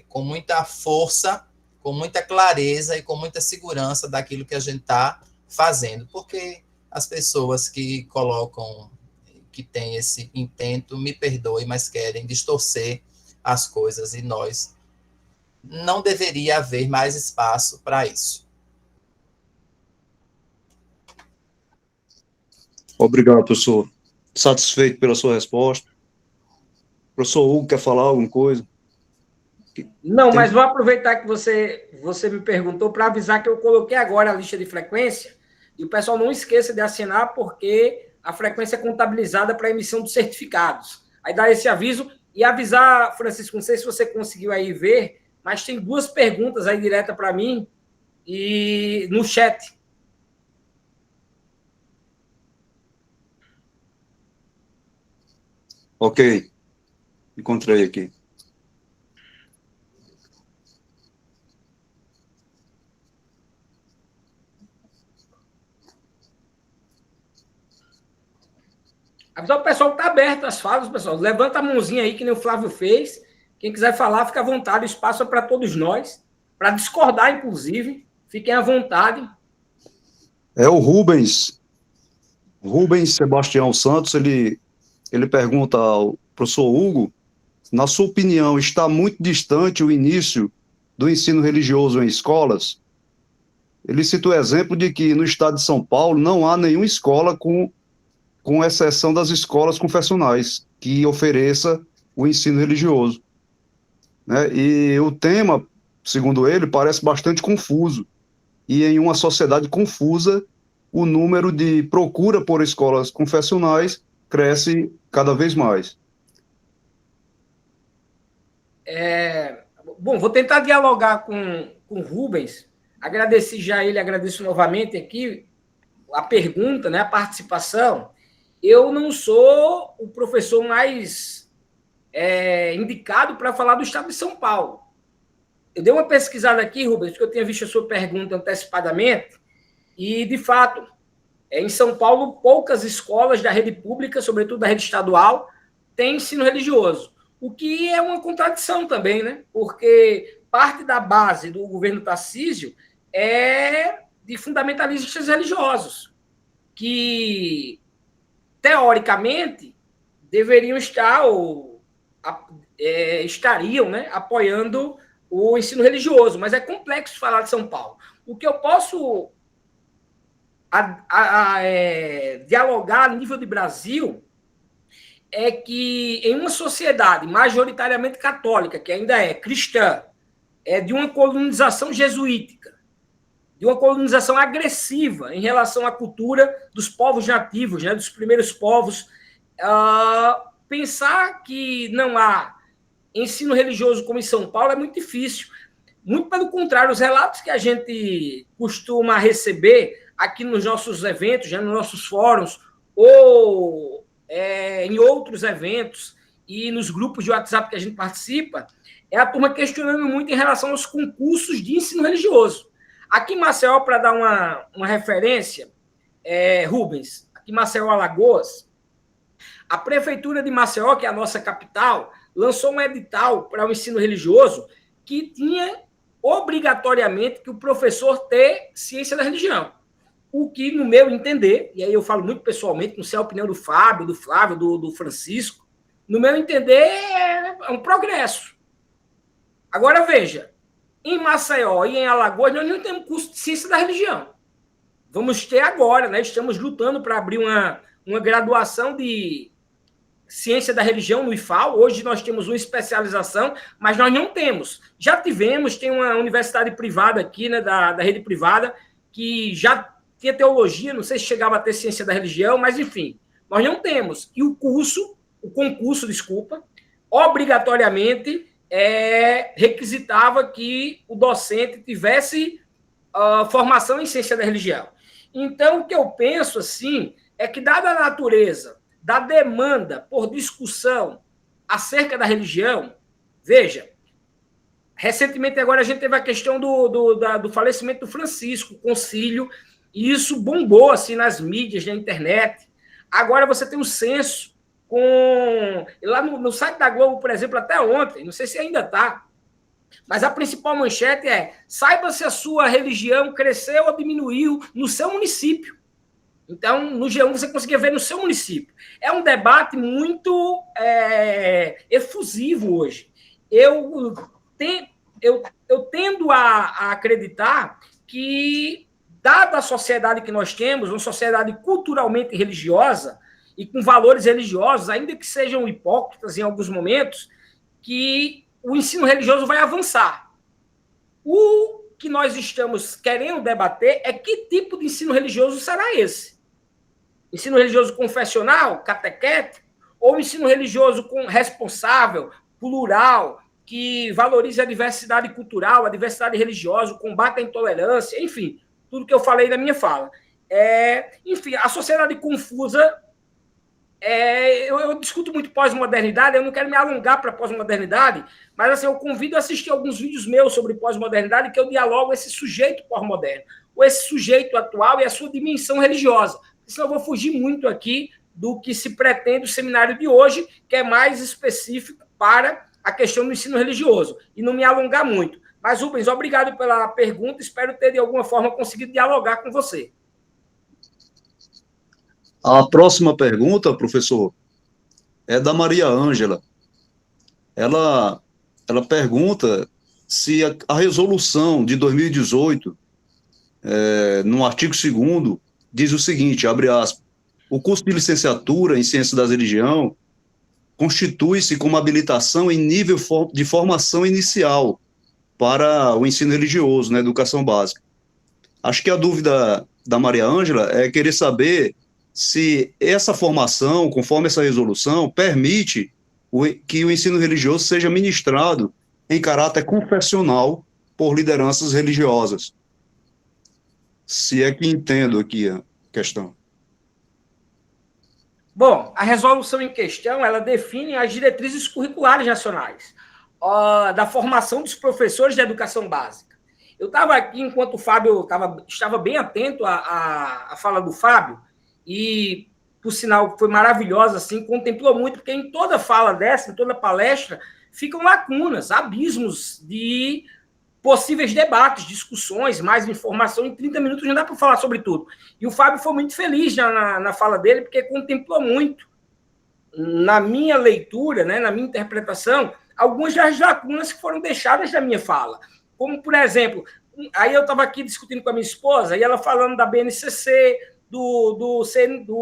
Speaker 4: com muita força, com muita clareza e com muita segurança daquilo que a gente está fazendo, porque as pessoas que colocam, que têm esse intento, me perdoem, mas querem distorcer as coisas, e nós não deveria haver mais espaço para isso.
Speaker 3: Obrigado, professor. Satisfeito pela sua resposta. Professor Hugo, quer falar alguma coisa?
Speaker 1: Não, mas vou aproveitar que você me perguntou para avisar que eu coloquei agora a lista de frequência. E o pessoal não esqueça de assinar, porque a frequência é contabilizada para a emissão dos certificados. Aí dá esse aviso e avisar, Francisco, não sei se você conseguiu aí ver, mas tem 2 perguntas aí direta para mim e no chat.
Speaker 3: Ok. Encontrei aqui.
Speaker 1: Avisar o pessoal que está aberto as falas, pessoal. Levanta a mãozinha aí, que nem o Flávio fez. Quem quiser falar, fica à vontade. O espaço é para todos nós. Para discordar, inclusive. Fiquem à vontade.
Speaker 3: É o Rubens Rubens Sebastião Santos, ele pergunta ao professor Hugo, na sua opinião, está muito distante o início do ensino religioso em escolas? Ele cita o exemplo de que no estado de São Paulo não há nenhuma escola, com exceção das escolas confessionais, que ofereça o ensino religioso, né? E o tema, segundo ele, parece bastante confuso. E em uma sociedade confusa, o número de procura por escolas confessionais cresce cada vez mais.
Speaker 1: Bom, vou tentar dialogar com o Rubens. Agradeci já ele, agradeço novamente aqui a pergunta, né, a participação. Eu não sou o professor mais indicado para falar do estado de São Paulo. Eu dei uma pesquisada aqui, Rubens, porque eu tinha visto a sua pergunta antecipadamente, e, de fato, em São Paulo, poucas escolas da rede pública, sobretudo da rede estadual, têm ensino religioso, o que é uma contradição também, né? Porque parte da base do governo Tarcísio é de fundamentalistas religiosos, que, teoricamente, deveriam estar ou estariam, né, apoiando o ensino religioso, mas é complexo falar de São Paulo. O que eu posso dialogar a nível de Brasil é que em uma sociedade majoritariamente católica, que ainda é cristã, de uma colonização jesuítica, de uma colonização agressiva em relação à cultura dos povos nativos, né, dos primeiros povos, pensar que não há ensino religioso como em São Paulo é muito difícil. Muito pelo contrário, os relatos que a gente costuma receber aqui nos nossos eventos, já nos nossos fóruns, ou em outros eventos e nos grupos de WhatsApp que a gente participa, é a turma questionando muito em relação aos concursos de ensino religioso. Aqui em Maceió, para dar uma referência, Rubens, aqui em Maceió, Alagoas, a Prefeitura de Maceió, que é a nossa capital, lançou um edital para o ensino religioso que tinha obrigatoriamente que o professor ter ciência da religião. O que, no meu entender, e aí eu falo muito pessoalmente, não sei a opinião do Fábio, do Flávio, do Francisco, no meu entender é um progresso. Agora, veja, em Maceió e em Alagoas nós não temos curso de ciência da religião. Vamos ter agora, né? Estamos lutando para abrir uma graduação de ciência da religião no IFAL. Hoje nós temos uma especialização, mas nós não temos. Já tivemos, tem uma universidade privada aqui, né, da rede privada, que já tinha teologia, não sei se chegava a ter ciência da religião, mas enfim, nós não temos. E o concurso, obrigatoriamente requisitava que o docente tivesse formação em ciência da religião. Então, o que eu penso, assim, é que, dada a natureza da demanda por discussão acerca da religião, veja, recentemente agora a gente teve a questão do falecimento do Francisco, o concílio, e isso bombou assim nas mídias, na internet. Agora você tem um censo lá no site da Globo, por exemplo, até ontem, não sei se ainda está, mas a principal manchete é: saiba se a sua religião cresceu ou diminuiu no seu município. Então, no G1 você conseguia ver no seu município. É um debate muito efusivo hoje. Eu tendo a acreditar que, dada a sociedade que nós temos, uma sociedade culturalmente religiosa e com valores religiosos, ainda que sejam hipócritas em alguns momentos, que o ensino religioso vai avançar. O que nós estamos querendo debater é que tipo de ensino religioso será esse. Ensino religioso confessional, catequético, ou ensino religioso responsável, plural, que valorize a diversidade cultural, a diversidade religiosa, o combate à intolerância, enfim, tudo que eu falei na minha fala. Enfim, a sociedade confusa. Eu discuto muito pós-modernidade, eu não quero me alongar para pós-modernidade, mas assim, eu convido a assistir alguns vídeos meus sobre pós-modernidade, que eu dialogo esse sujeito pós-moderno, ou esse sujeito atual e a sua dimensão religiosa. Senão eu vou fugir muito aqui do que se pretende o seminário de hoje, que é mais específico para a questão do ensino religioso, e não me alongar muito. Mas, Rubens, obrigado pela pergunta, espero ter, de alguma forma, conseguido dialogar com você.
Speaker 3: A próxima pergunta, professor, é da Maria Ângela. Ela pergunta se a resolução de 2018, no artigo 2º, diz o seguinte, abre aspas, o curso de licenciatura em Ciências da Religião constitui-se como habilitação em nível de formação inicial para o ensino religioso, na educação básica. Acho que a dúvida da Maria Ângela é querer saber se essa formação, conforme essa resolução, permite que o ensino religioso seja ministrado em caráter confessional por lideranças religiosas. Se é que entendo aqui a questão.
Speaker 1: Bom, a resolução em questão, ela define as diretrizes curriculares nacionais da formação dos professores de educação básica. Eu estava aqui, enquanto o Fábio estava bem atento à fala do Fábio, e, por sinal, foi maravilhosa, assim, contemplou muito, porque em toda fala dessa, em toda palestra, ficam lacunas, abismos de possíveis debates, discussões, mais informação. Em 30 minutos não dá para falar sobre tudo. E o Fábio foi muito feliz na fala dele, porque contemplou muito, na minha leitura, né, na minha interpretação, algumas das lacunas que foram deixadas da minha fala. Como, por exemplo, aí eu estava aqui discutindo com a minha esposa, e ela falando da BNCC, do CNE,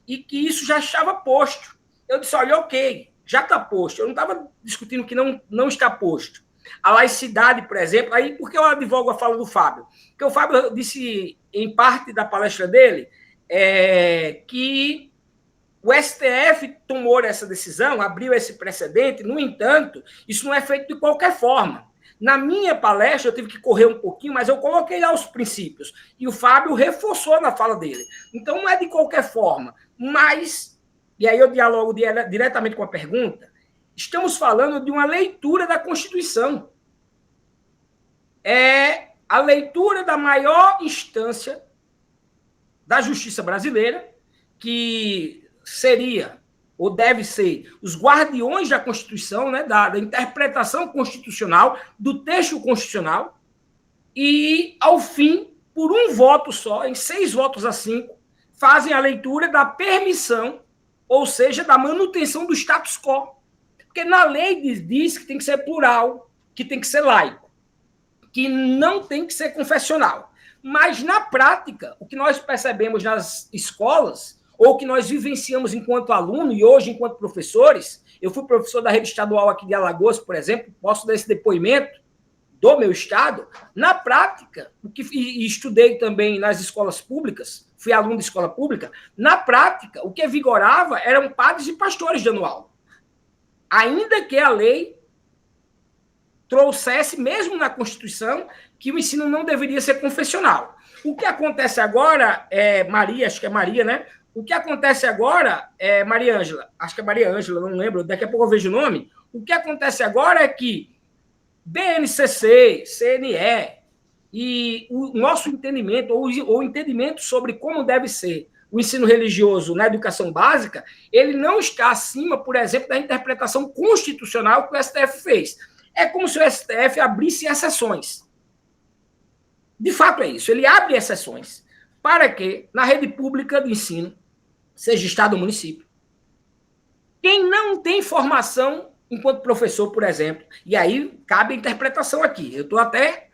Speaker 1: e que isso já estava posto. Eu disse, olha, ok, já está posto. Eu não estava discutindo que não está posto. A laicidade, por exemplo, aí por que eu advogo a fala do Fábio? Porque o Fábio disse, em parte da palestra dele, que o STF tomou essa decisão, abriu esse precedente, no entanto, isso não é feito de qualquer forma. Na minha palestra, eu tive que correr um pouquinho, mas eu coloquei lá os princípios. E o Fábio reforçou na fala dele. Então, não é de qualquer forma. Mas, e aí eu dialogo diretamente com a pergunta, estamos falando de uma leitura da Constituição. É a leitura da maior instância da justiça brasileira, que seria, ou deve ser, os guardiões da Constituição, né, da interpretação constitucional, do texto constitucional, e, ao fim, por um voto só, em 6 votos a 5, fazem a leitura da permissão, ou seja, da manutenção do status quo. Porque na lei diz que tem que ser plural, que tem que ser laico, que não tem que ser confessional. Mas, na prática, o que nós percebemos nas escolas, ou que nós vivenciamos enquanto aluno e hoje enquanto professores, eu fui professor da rede estadual aqui de Alagoas, por exemplo, posso dar esse depoimento do meu estado, na prática, e estudei também nas escolas públicas, fui aluno de escola pública, na prática, o que vigorava eram padres e pastores dando aula. Ainda que a lei trouxesse, mesmo na Constituição, que o ensino não deveria ser confessional. O que acontece agora, Maria, acho que é Maria, né? O que acontece agora, Maria Ângela, acho que é Maria Ângela, não lembro, daqui a pouco eu vejo o nome. O que acontece agora é que BNCC, CNE e o nosso entendimento, ou o entendimento sobre como deve ser o ensino religioso na educação básica, ele não está acima, por exemplo, da interpretação constitucional que o STF fez. É como se o STF abrisse exceções. De fato é isso, ele abre exceções para que, na rede pública de ensino, seja Estado ou município, quem não tem formação enquanto professor, por exemplo, e aí cabe a interpretação aqui. Eu estou até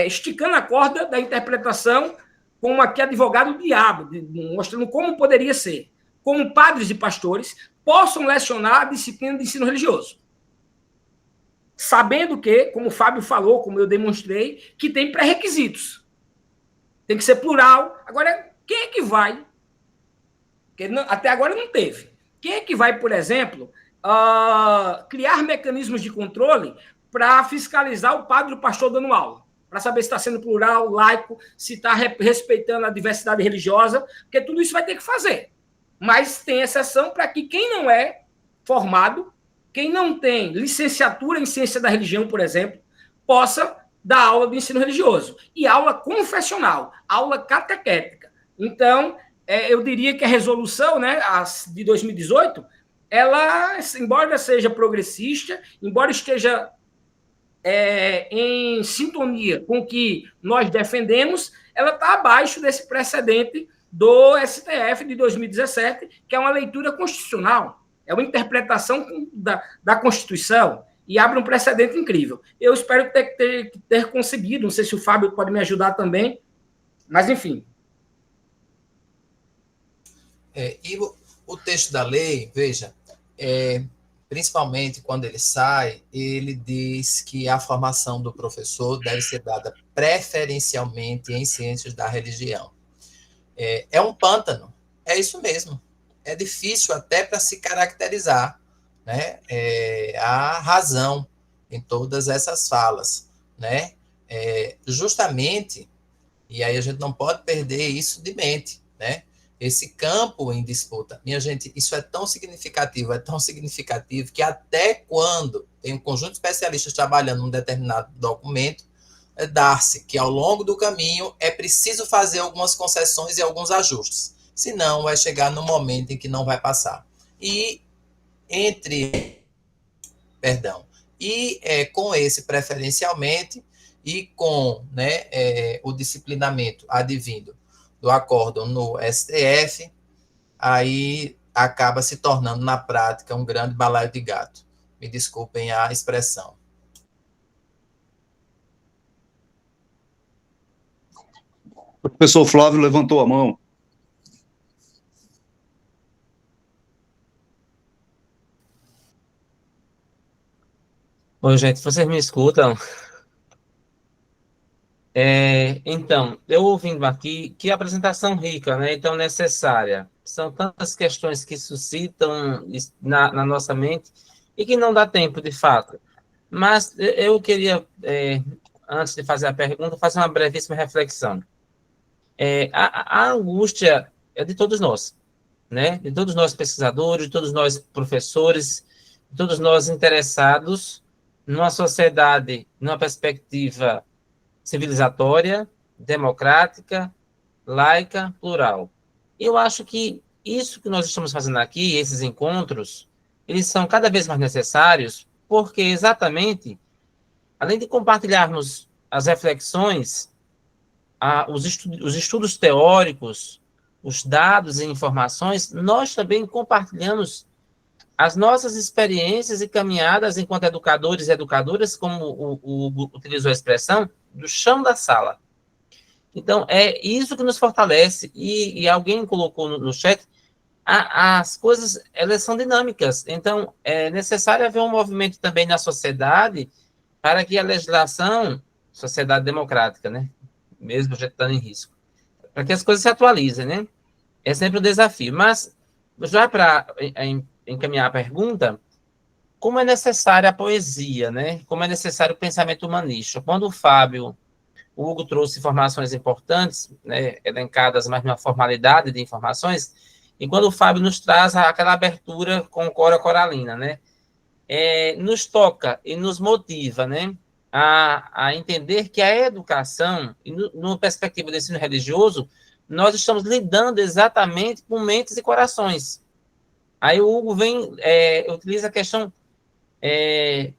Speaker 1: esticando a corda da interpretação como aqui advogado do diabo, mostrando como poderia ser. Como padres e pastores possam lecionar a disciplina de ensino religioso. Sabendo que, como o Fábio falou, como eu demonstrei, que tem pré-requisitos. Tem que ser plural. Agora, quem é que vai? Porque até agora não teve. Quem é que vai, por exemplo, criar mecanismos de controle para fiscalizar o padre e o pastor dando aula? Para saber se está sendo plural, laico, se está respeitando a diversidade religiosa, porque tudo isso vai ter que fazer. Mas tem exceção para que quem não é formado, quem não tem licenciatura em ciência da religião, por exemplo, possa dar aula de ensino religioso. E aula confessional, aula catequética. Então, eu diria que a resolução, né, de 2018, ela, embora seja progressista, embora esteja em sintonia com o que nós defendemos, ela está abaixo desse precedente do STF de 2017, que é uma leitura constitucional, é uma interpretação da Constituição e abre um precedente incrível. Eu espero ter conseguido, não sei se o Fábio pode me ajudar também, mas enfim.
Speaker 4: E o texto da lei, veja, principalmente quando ele sai, ele diz que a formação do professor deve ser dada preferencialmente em ciências da religião. É um pântano, é isso mesmo. É difícil até para se caracterizar, né, a razão em todas essas falas, né? Justamente, e aí a gente não pode perder isso de mente, né? Esse campo em disputa. Minha gente, isso é tão significativo que até quando tem um conjunto de especialistas trabalhando num determinado documento, dar-se que ao longo do caminho é preciso fazer algumas concessões e alguns ajustes. Senão vai chegar no momento em que não vai passar. E com esse preferencialmente e com, né, o disciplinamento advindo do acórdão no STF, aí acaba se tornando na prática um grande balaio de gato. Me desculpem a expressão.
Speaker 3: O professor Flávio levantou a mão.
Speaker 2: Oi, gente, vocês me escutam? Então, eu ouvindo aqui, que apresentação rica, né? Então, necessária. São tantas questões que suscitam na nossa mente e que não dá tempo, de fato. Mas eu queria, antes de fazer a pergunta, fazer uma brevíssima reflexão. A angústia é de todos nós, né? De todos nós pesquisadores, de todos nós professores, de todos nós interessados numa sociedade, numa perspectiva civilizatória, democrática, laica, plural. Eu acho que isso que nós estamos fazendo aqui, esses encontros, eles são cada vez mais necessários, porque exatamente, além de compartilharmos as reflexões, os estudos teóricos, os dados e informações, nós também compartilhamos as nossas experiências e caminhadas enquanto educadores e educadoras, como o Hugo utilizou a expressão, do chão da sala. Então, é isso que nos fortalece. E alguém colocou no chat, as coisas, elas são dinâmicas. Então, é necessário haver um movimento também na sociedade para que a legislação, sociedade democrática, né, mesmo já estando em risco, para que as coisas se atualizem, né? É sempre um desafio. Mas, já para encaminhar a pergunta, como é necessária a poesia, né? Como é necessário o pensamento humanista. Quando o Hugo trouxe informações importantes, né, elencadas mais numa formalidade de informações, e quando o Fábio nos traz aquela abertura com cora coralina, né? Nos toca e nos motiva, né, a entender que a educação, e numa perspectiva do ensino religioso, nós estamos lidando exatamente com mentes e corações. Aí o Hugo utiliza a questão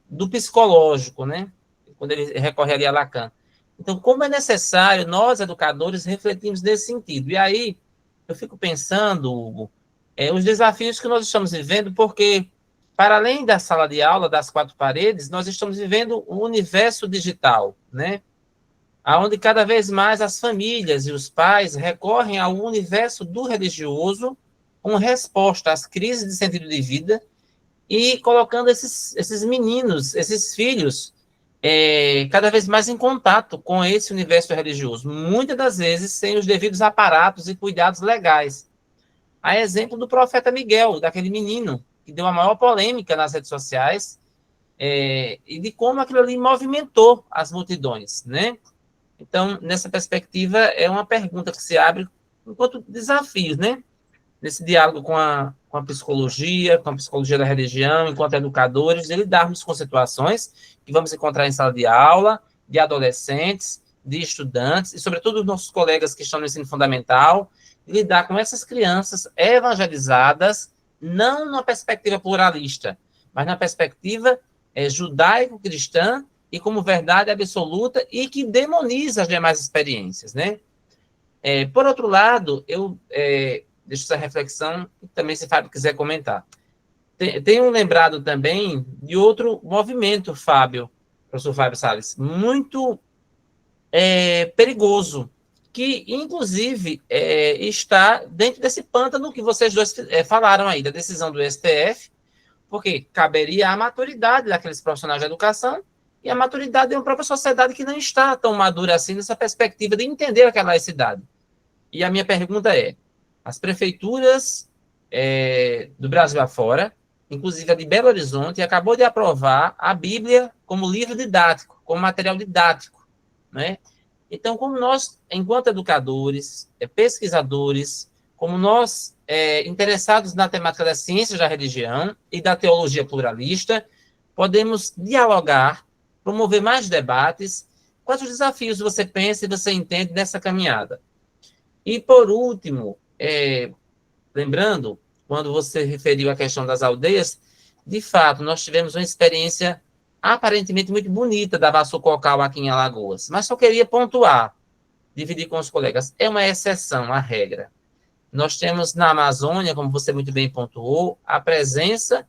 Speaker 2: do psicológico, né? Quando ele recorre ali a Lacan. Então, como é necessário nós, educadores, refletirmos nesse sentido. E aí, eu fico pensando, Hugo, os desafios que nós estamos vivendo, porque, para além da sala de aula, das quatro paredes, nós estamos vivendo um universo digital, né? Onde cada vez mais as famílias e os pais recorrem ao universo do religioso como resposta às crises de sentido de vida e colocando esses meninos, esses filhos, cada vez mais em contato com esse universo religioso, muitas das vezes sem os devidos aparatos e cuidados legais. A exemplo do profeta Miguel, daquele menino que deu a maior polêmica nas redes sociais, e de como aquilo ali movimentou as multidões, né? Então, nessa perspectiva, é uma pergunta que se abre enquanto desafios, né? Nesse diálogo com a psicologia da religião, enquanto educadores, de lidarmos com situações que vamos encontrar em sala de aula, de adolescentes, de estudantes, e sobretudo nossos colegas que estão no ensino fundamental, lidar com essas crianças evangelizadas, não numa perspectiva pluralista, mas na perspectiva judaico-cristã e como verdade absoluta e que demoniza as demais experiências, né? Por outro lado, deixo essa reflexão, e também se Fábio quiser comentar. Tenho lembrado também de outro movimento, professor Fábio Salles, muito perigoso, que, inclusive, está dentro desse pântano que vocês dois falaram aí, da decisão do STF, porque caberia a maturidade daqueles profissionais de educação e a maturidade de uma própria sociedade que não está tão madura assim nessa perspectiva de entender aquela laicidade. E a minha pergunta é, as prefeituras do Brasil afora, inclusive a de Belo Horizonte, acabou de aprovar a Bíblia como livro didático, como material didático, né? Então, como nós, enquanto educadores, pesquisadores, como nós, interessados na temática das ciências da religião e da teologia pluralista, podemos dialogar, promover mais debates. Quais os desafios você pensa e você entende nessa caminhada? E, por último, lembrando, quando você referiu à questão das aldeias, de fato, nós tivemos uma experiência aparentemente muito bonita da Vassococal aqui em Alagoas, mas só queria pontuar, dividir com os colegas, é uma exceção à regra. Nós temos na Amazônia, como você muito bem pontuou, a presença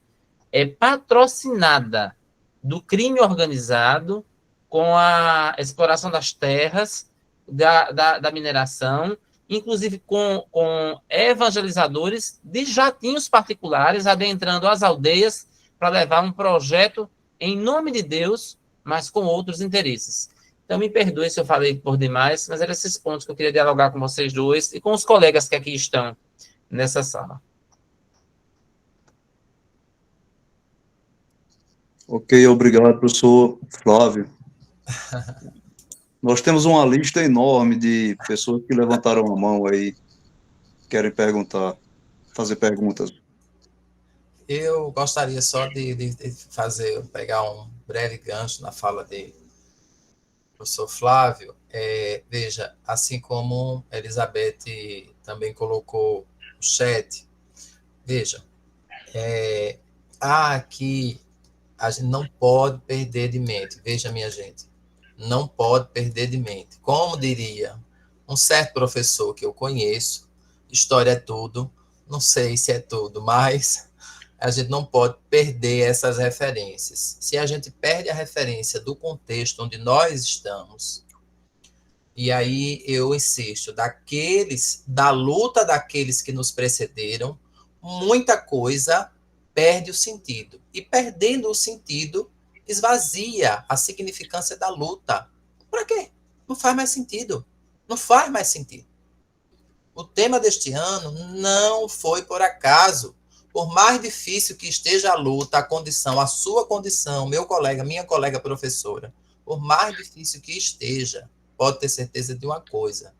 Speaker 2: patrocinada do crime organizado com a exploração das terras, da mineração, inclusive com evangelizadores de jatinhos particulares adentrando as aldeias para levar um projeto em nome de Deus, mas com outros interesses. Então, me perdoe se eu falei por demais, mas eram esses pontos que eu queria dialogar com vocês dois e com os colegas que aqui estão nessa sala.
Speaker 3: Ok, obrigado, professor Flávio. Nós temos uma lista enorme de pessoas que levantaram a mão aí, querem fazer perguntas.
Speaker 4: Eu gostaria só de pegar um breve gancho na fala do professor Flávio. Veja, assim como Elizabeth também colocou no chat, veja, aqui a gente não pode perder de mente. Veja, minha gente, não pode perder de mente. Como diria um certo professor que eu conheço, história é tudo, não sei se é tudo, mas a gente não pode perder essas referências. Se a gente perde a referência do contexto onde nós estamos, e aí eu insisto, da luta daqueles que nos precederam, muita coisa perde o sentido. E perdendo o sentido, esvazia a significância da luta. Para quê? Não faz mais sentido. Não faz mais sentido. O tema deste ano não foi por acaso. Por mais difícil que esteja a luta, a sua condição, meu colega, minha colega professora, por mais difícil que esteja, pode ter certeza de uma coisa.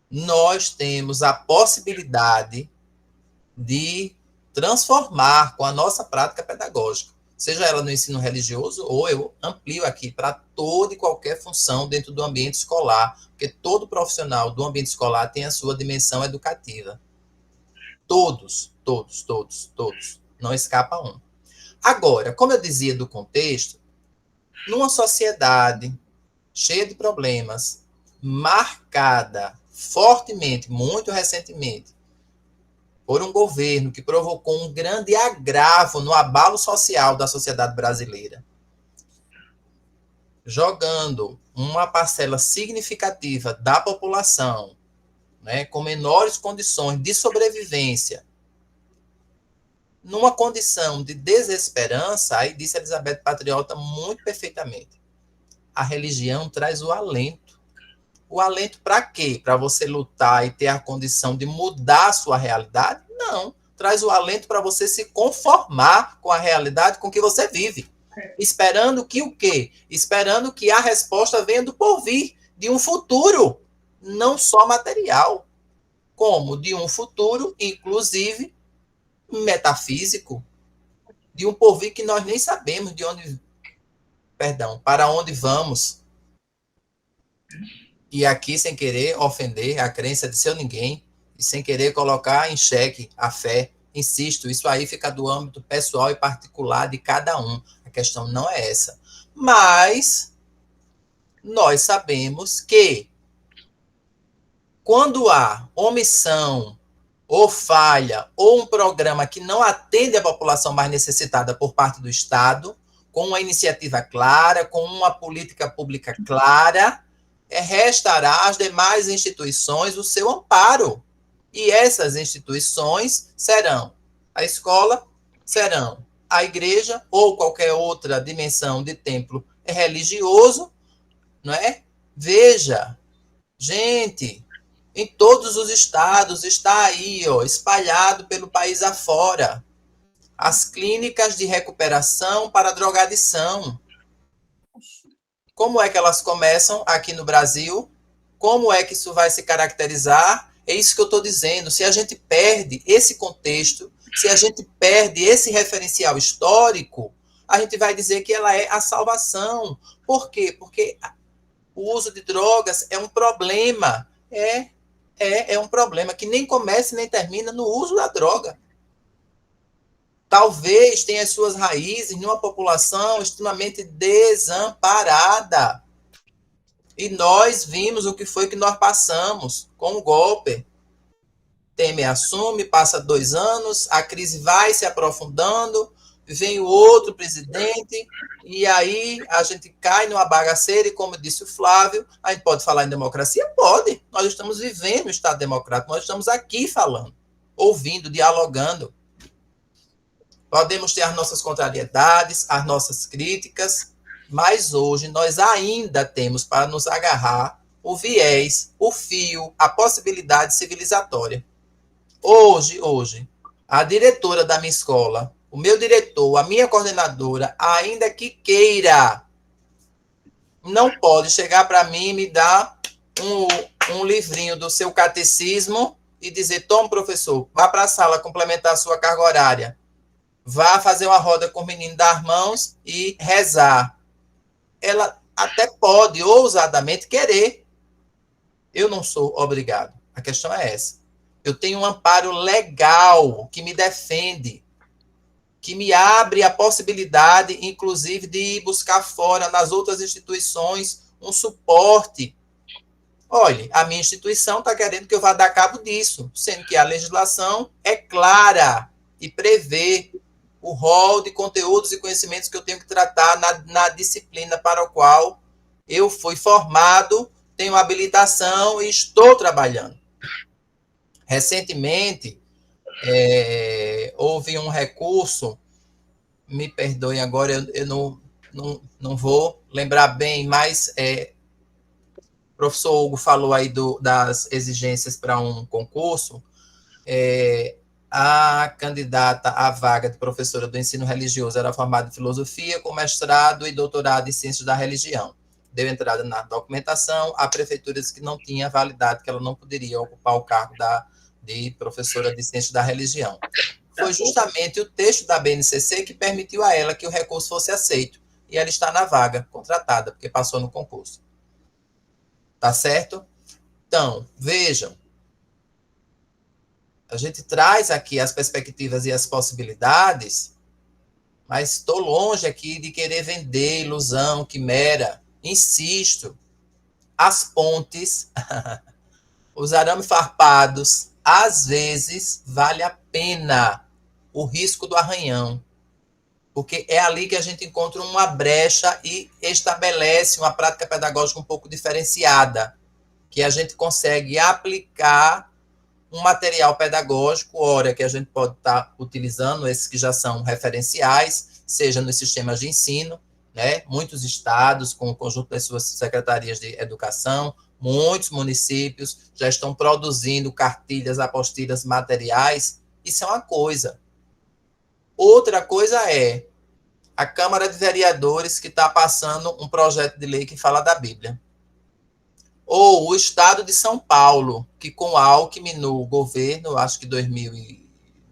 Speaker 4: Nós temos a possibilidade de transformar com a nossa prática pedagógica, seja ela no ensino religioso, ou eu amplio aqui para toda e qualquer função dentro do ambiente escolar, porque todo profissional do ambiente escolar tem a sua dimensão educativa. Todos. Não escapa um. Agora, como eu dizia do contexto, numa sociedade cheia de problemas, marcada fortemente, muito recentemente, por um governo que provocou um grande agravo no abalo social da sociedade brasileira, jogando uma parcela significativa da população, né, com menores condições de sobrevivência, numa condição de desesperança, aí disse Elizabeth Patriota muito perfeitamente, a religião traz o alento. O alento para quê? Para você lutar e ter a condição de mudar a sua realidade? Não. Traz o alento para você se conformar com a realidade com que você vive. Esperando que o quê? Esperando que a resposta venha do porvir, de um futuro, não só material, como de um futuro, inclusive, metafísico, de um porvir que nós nem sabemos para onde vamos. E aqui, sem querer ofender a crença de seu ninguém, e sem querer colocar em xeque a fé, insisto, isso aí fica do âmbito pessoal e particular de cada um. A questão não é essa. Mas nós sabemos que Quando há omissão ou falha, ou um programa que não atende a população mais necessitada por parte do Estado, com uma iniciativa clara, com uma política pública clara, restará às demais instituições o seu amparo. E essas instituições serão a escola, serão a igreja, ou qualquer outra dimensão de templo religioso, não é? Veja, gente, em todos os estados está aí, ó, espalhado pelo país afora, as clínicas de recuperação para drogadição. Como é que elas começam aqui no Brasil? Como é que isso vai se caracterizar? É isso que eu estou dizendo. Se a gente perde esse contexto, se a gente perde esse referencial histórico, a gente vai dizer que ela é a salvação. Por quê? Porque o uso de drogas é um problema. É um problema que nem começa nem termina no uso da droga. Talvez tenha as suas raízes numa população extremamente desamparada. E nós vimos o que foi que nós passamos com o golpe. Temer assume, passa 2 anos, a crise vai se aprofundando, vem o outro presidente, e aí a gente cai numa bagaceira, e como disse o Flávio, a gente pode falar em democracia? Pode. Nós estamos vivendo o Estado Democrático, nós estamos aqui falando, ouvindo, dialogando. Podemos ter as nossas contrariedades, as nossas críticas, mas hoje nós ainda temos para nos agarrar o viés, o fio, a possibilidade civilizatória. Hoje, a diretora da minha escola, o meu diretor, a minha coordenadora, ainda que queira, não pode chegar para mim e me dar um livrinho do seu catecismo e dizer: toma, professor, vá para a sala complementar a sua carga horária. Vá fazer uma roda com o menino, dar mãos e rezar. Ela até pode, ousadamente, querer. Eu não sou obrigado. A questão é essa. Eu tenho um amparo legal que me defende, que me abre a possibilidade, inclusive, de ir buscar fora, nas outras instituições, um suporte. Olha, a minha instituição está querendo que eu vá dar cabo disso, sendo que a legislação é clara e prevê o rol de conteúdos e conhecimentos que eu tenho que tratar na disciplina para a qual eu fui formado, tenho habilitação e estou trabalhando. Recentemente, houve um recurso, me perdoem agora, eu não vou lembrar bem, mas o professor Hugo falou aí das exigências para um concurso. A candidata à vaga de professora do ensino religioso era formada em filosofia, com mestrado e doutorado em ciências da religião. Deu entrada na documentação, a prefeitura disse que não tinha validade, que ela não poderia ocupar o cargo de professora de ciências da religião. Foi justamente o texto da BNCC que permitiu a ela que o recurso fosse aceito. E ela está na vaga, contratada, porque passou no concurso. Tá certo? Então, vejam, a gente traz aqui as perspectivas e as possibilidades, mas estou longe aqui de querer vender ilusão, quimera. Insisto, as pontes, os arames farpados, às vezes vale a pena o risco do arranhão, porque é ali que a gente encontra uma brecha e estabelece uma prática pedagógica um pouco diferenciada, que a gente consegue aplicar um material pedagógico, ora que a gente pode estar utilizando esses que já são referenciais, seja nos sistemas de ensino, né? Muitos estados, com o conjunto das suas secretarias de educação, muitos municípios já estão produzindo cartilhas, apostilhas, materiais. Isso é uma coisa. Outra coisa é a Câmara de Vereadores, que está passando um projeto de lei que fala da Bíblia. Ou o Estado de São Paulo, que com Alckmin no governo, acho que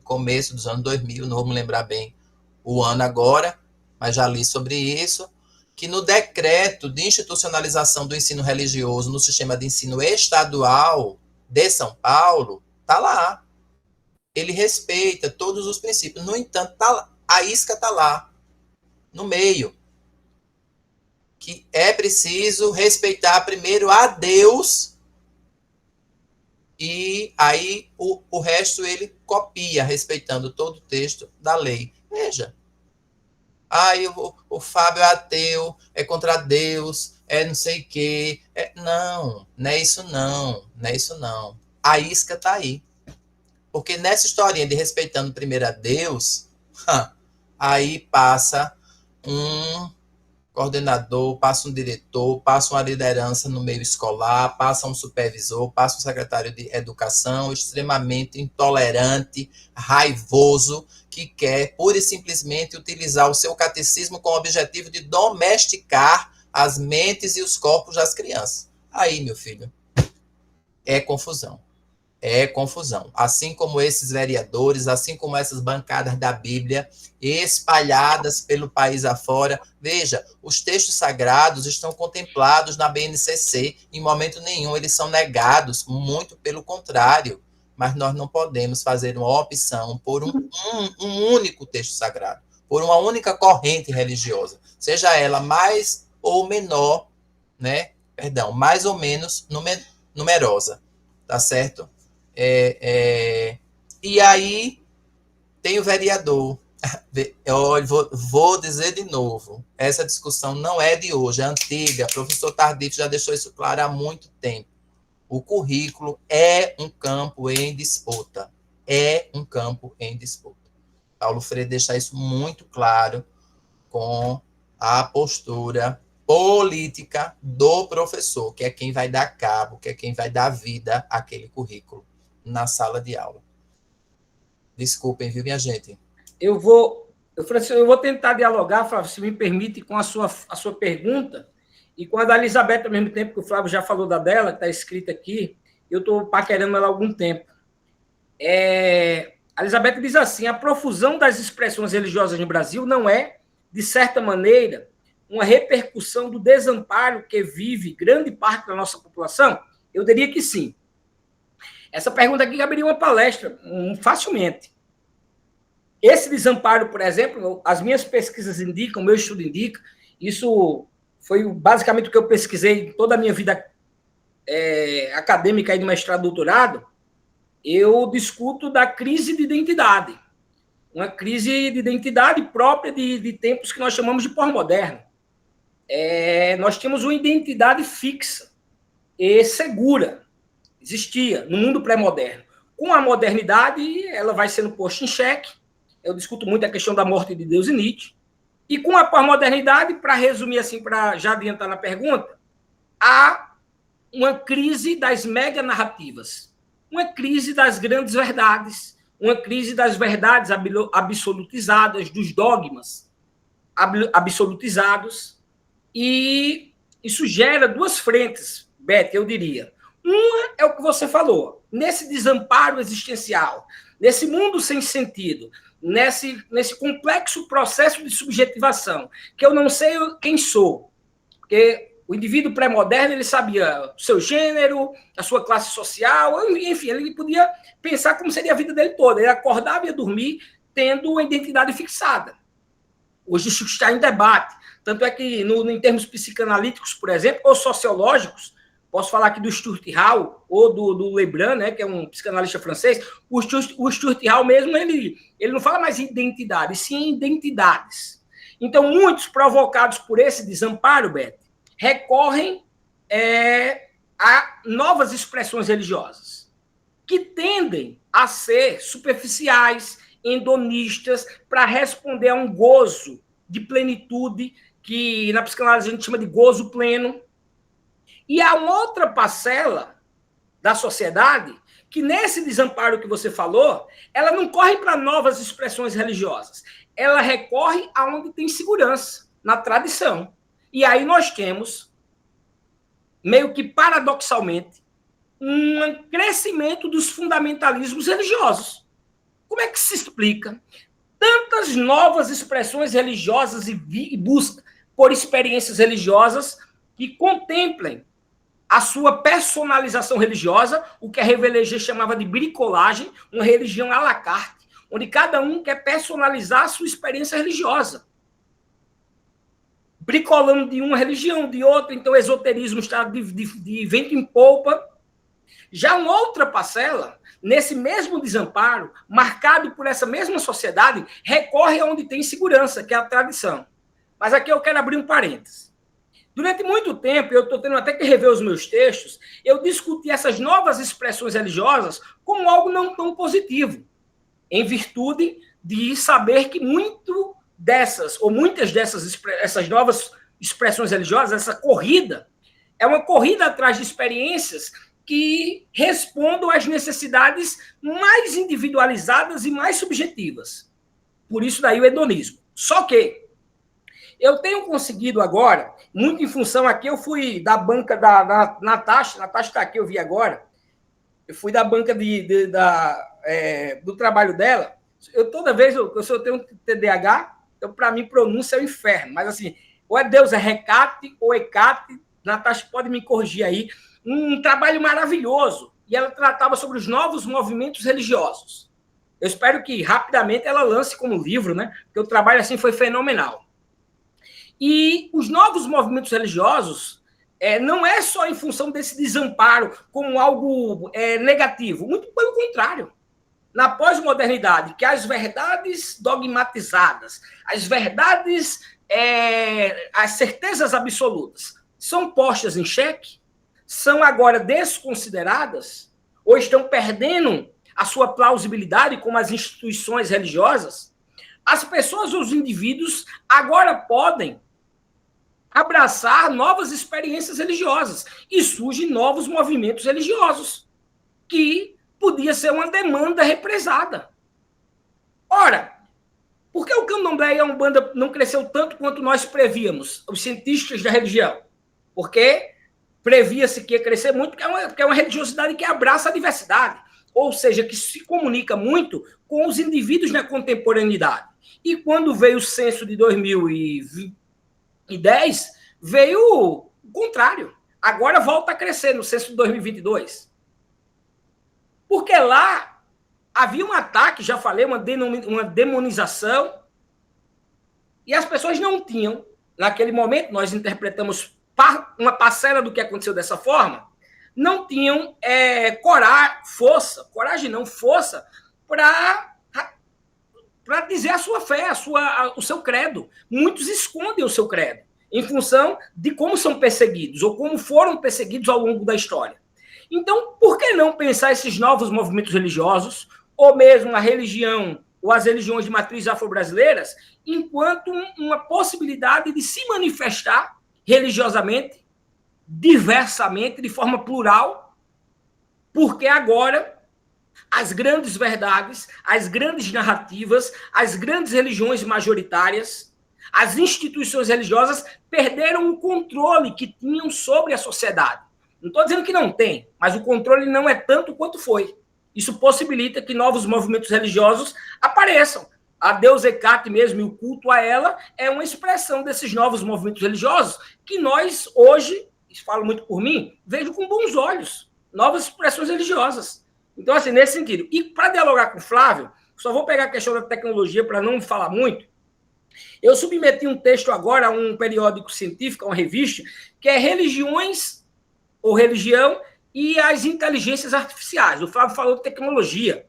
Speaker 4: começo dos anos 2000, não vou me lembrar bem o ano agora, mas já li sobre isso, que no decreto de institucionalização do ensino religioso no sistema de ensino estadual de São Paulo, está lá. Ele respeita todos os princípios. No entanto, tá lá, a isca está lá, no meio. Que é preciso respeitar primeiro a Deus e aí o resto ele copia, respeitando todo o texto da lei. Veja. O Fábio é ateu, é contra Deus, é não sei o quê. Não é isso não. Não é isso não. A isca está aí. Porque nessa historinha de respeitando primeiro a Deus, aí passa um coordenador, passa um diretor, passa uma liderança no meio escolar, passa um supervisor, passa um secretário de educação extremamente intolerante, raivoso, que quer pura e simplesmente utilizar o seu catecismo com o objetivo de domesticar as mentes e os corpos das crianças. Aí, meu filho, é confusão. É confusão. Assim como esses vereadores, assim como essas bancadas da Bíblia espalhadas pelo país afora. Veja, os textos sagrados estão contemplados na BNCC. Em momento nenhum eles são negados, muito pelo contrário. Mas nós não podemos fazer uma opção por um único texto sagrado, por uma única corrente religiosa, seja ela mais ou menor, né? Perdão, mais ou menos numerosa, tá certo? E aí tem o vereador. Olha, vou dizer de novo, essa discussão não é de hoje, é antiga. O professor Tardif já deixou isso claro há muito tempo. O currículo é um campo em disputa. É um campo em disputa. Paulo Freire deixa isso muito claro com a postura política do professor, que é quem vai dar cabo, que é quem vai dar vida àquele currículo na sala de aula. Desculpem, viu, minha gente?
Speaker 1: Eu vou tentar dialogar, Flávio, se me permite, com a sua pergunta e com a da Elizabeth ao mesmo tempo, que o Flávio já falou da dela, que está escrita aqui. Eu estou paquerando ela há algum tempo. A Elizabeth diz assim: a profusão das expressões religiosas no Brasil não é, de certa maneira, uma repercussão do desamparo que vive grande parte da nossa população? Eu diria que sim. Essa pergunta aqui caberia uma palestra, facilmente. Esse desamparo, por exemplo, as minhas pesquisas indicam, o meu estudo indica, isso foi basicamente o que eu pesquisei toda a minha vida acadêmica aí no mestrado e doutorado. Eu discuto da crise de identidade. Uma crise de identidade própria de tempos que nós chamamos de pós-moderno. Nós tínhamos uma identidade fixa e segura. Existia no mundo pré-moderno. Com a modernidade, ela vai sendo posta em xeque. Eu discuto muito a questão da morte de Deus e Nietzsche. E com a pós-modernidade, para resumir assim, para já adiantar na pergunta, há uma crise das mega-narrativas, uma crise das grandes verdades, uma crise das verdades absolutizadas, dos dogmas absolutizados. E isso gera duas frentes, Beth, eu diria. Uma é o que você falou, nesse desamparo existencial, nesse mundo sem sentido, nesse complexo processo de subjetivação, que eu não sei quem sou, porque o indivíduo pré-moderno, ele sabia o seu gênero, a sua classe social, enfim, ele podia pensar como seria a vida dele toda, ele acordava e ia dormir tendo uma identidade fixada. Hoje isso está em debate, tanto é que em termos psicanalíticos, por exemplo, ou sociológicos, posso falar aqui do Stuart Hall ou do Lebrun, né, que é um psicanalista francês. O Stuart Hall mesmo, ele não fala mais em identidade, sim em identidades. Então, muitos provocados por esse desamparo, Beto, recorrem a novas expressões religiosas, que tendem a ser superficiais, hedonistas, para responder a um gozo de plenitude, que na psicanálise a gente chama de gozo pleno. E há uma outra parcela da sociedade que, nesse desamparo que você falou, ela não corre para novas expressões religiosas. Ela recorre aonde tem segurança, na tradição. E aí nós temos, meio que paradoxalmente, um crescimento dos fundamentalismos religiosos. Como é que se explica tantas novas expressões religiosas e busca por experiências religiosas que contemplem a sua personalização religiosa, o que a Revelegê chamava de bricolagem, uma religião à la carte, onde cada um quer personalizar a sua experiência religiosa, bricolando de uma religião, de outra. Então o esoterismo está de vento em polpa, Já uma outra parcela, nesse mesmo desamparo, marcado por essa mesma sociedade, recorre a onde tem segurança, que é a tradição. Mas aqui eu quero abrir um parênteses. Durante muito tempo, eu estou tendo até que rever os meus textos, eu discuti essas novas expressões religiosas como algo não tão positivo, em virtude de saber que muitas dessas essas novas expressões religiosas, essa corrida, é uma corrida atrás de experiências que respondam às necessidades mais individualizadas e mais subjetivas. Por isso daí o hedonismo. Só que eu tenho conseguido agora, muito em função aqui, eu fui da banca da Natasha está aqui, eu vi agora, eu fui da banca do trabalho dela, toda vez eu tenho um TDAH, então para mim pronúncia é o inferno, mas assim, ou é Deus, é Recate ou Ecate, Natasha pode me corrigir aí, um trabalho maravilhoso, e ela tratava sobre os novos movimentos religiosos. Eu espero que rapidamente ela lance como livro, né? Porque o trabalho assim foi fenomenal. E os novos movimentos religiosos não é só em função desse desamparo como algo negativo, muito pelo contrário. Na pós-modernidade, que as verdades dogmatizadas, as verdades, as certezas absolutas são postas em xeque, são agora desconsideradas, ou estão perdendo a sua plausibilidade como as instituições religiosas, as pessoas, os indivíduos, agora podem abraçar novas experiências religiosas e surgem novos movimentos religiosos, que podia ser uma demanda represada. Ora, por que o candomblé e a Umbanda não cresceu tanto quanto nós prevíamos, os cientistas da religião? Porque previa-se que ia crescer muito, porque é uma religiosidade que abraça a diversidade, ou seja, que se comunica muito com os indivíduos na contemporaneidade. E quando veio o censo de 2010, veio o contrário. Agora volta a crescer no censo de 2022. Porque lá havia um ataque, já falei, uma demonização, e as pessoas não tinham, naquele momento, nós interpretamos uma parcela do que aconteceu dessa forma, não tinham força para dizer a sua fé, o seu credo. Muitos escondem o seu credo, em função de como são perseguidos, ou como foram perseguidos ao longo da história. Então, por que não pensar esses novos movimentos religiosos, ou mesmo a religião, ou as religiões de matriz afro-brasileiras, enquanto uma possibilidade de se manifestar religiosamente, diversamente, de forma plural, porque agora as grandes verdades, as grandes narrativas, as grandes religiões majoritárias, as instituições religiosas perderam o controle que tinham sobre a sociedade. Não estou dizendo que não tem, mas o controle não é tanto quanto foi. Isso possibilita que novos movimentos religiosos apareçam. A Deus Hecate mesmo e o culto a ela é uma expressão desses novos movimentos religiosos que nós, hoje, falo muito por mim, vejo com bons olhos. Novas expressões religiosas. Então, assim, nesse sentido. E para dialogar com o Flávio, só vou pegar a questão da tecnologia para não falar muito. Eu submeti um texto agora a um periódico científico, a uma revista, que é Religiões ou Religião e as Inteligências Artificiais. O Flávio falou de tecnologia.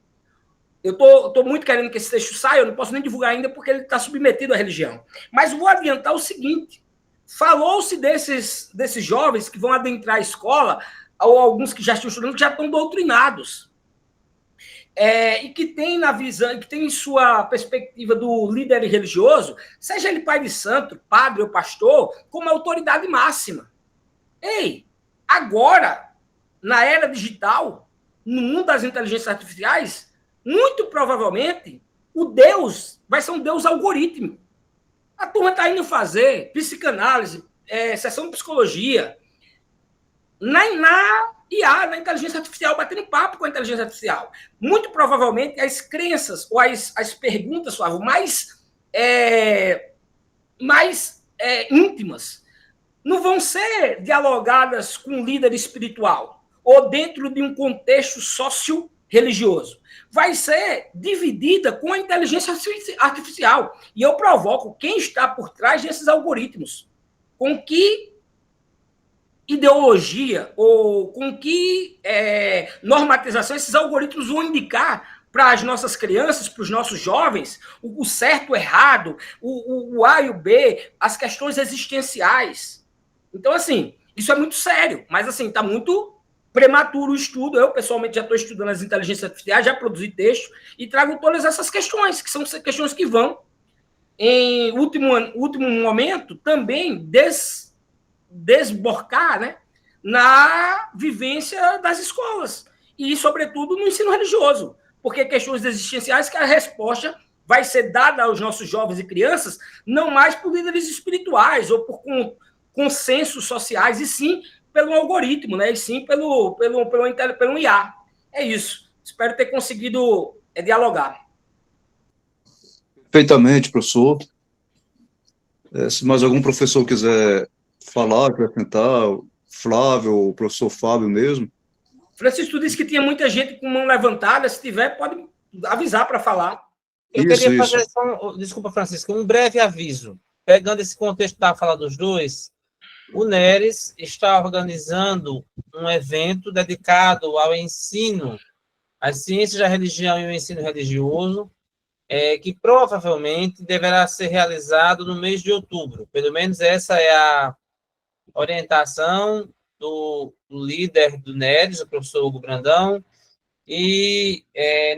Speaker 1: Eu estou muito querendo que esse texto saia, eu não posso nem divulgar ainda porque ele está submetido à religião. Mas vou adiantar o seguinte. Falou-se desses jovens que vão adentrar a escola, ou alguns que já estão estudando, que já estão doutrinados. E que tem na visão, que tem em sua perspectiva do líder religioso, seja ele pai de santo, padre ou pastor, como autoridade máxima. Ei, agora, na era digital, no mundo das inteligências artificiais, muito provavelmente, o Deus vai ser um Deus algorítmico. A turma está indo fazer psicanálise, sessão de psicologia, na IA, na inteligência artificial, batendo papo com a inteligência artificial. Muito provavelmente, as crenças ou as perguntas, Flávio, mais íntimas, não vão ser dialogadas com um líder espiritual ou dentro de um contexto socio-religioso. Vai ser dividida com a inteligência artificial. E eu provoco quem está por trás desses algoritmos. Com que ideologia ou com que normatização esses algoritmos vão indicar para as nossas crianças, para os nossos jovens, o certo, o errado, o A e o B, as questões existenciais. Então, assim, isso é muito sério, mas, assim, está muito prematuro o estudo. Eu, pessoalmente, já estou estudando as inteligências artificiais, já produzi texto e trago todas essas questões, que são questões que vão, em último momento, também desborcar, né, na vivência das escolas e, sobretudo, no ensino religioso, porque questões existenciais que a resposta vai ser dada aos nossos jovens e crianças não mais por líderes espirituais ou por consensos sociais, e sim pelo algoritmo, né, e sim pelo IA. É isso. Espero ter conseguido dialogar.
Speaker 3: Perfeitamente, professor. Se mais algum professor quiser falar, acrescentar, Flávio, o professor Fábio mesmo.
Speaker 1: Francisco, tu disse que tinha muita gente com mão levantada. Se tiver, pode avisar para falar.
Speaker 2: Eu queria fazer só, desculpa, Francisco, um breve aviso. Pegando esse contexto da fala dos dois, o NERES está organizando um evento dedicado ao ensino, às ciências da religião e o ensino religioso, que provavelmente deverá ser realizado no mês de outubro. Pelo menos essa é a orientação do líder do NERES, o professor Hugo Brandão, e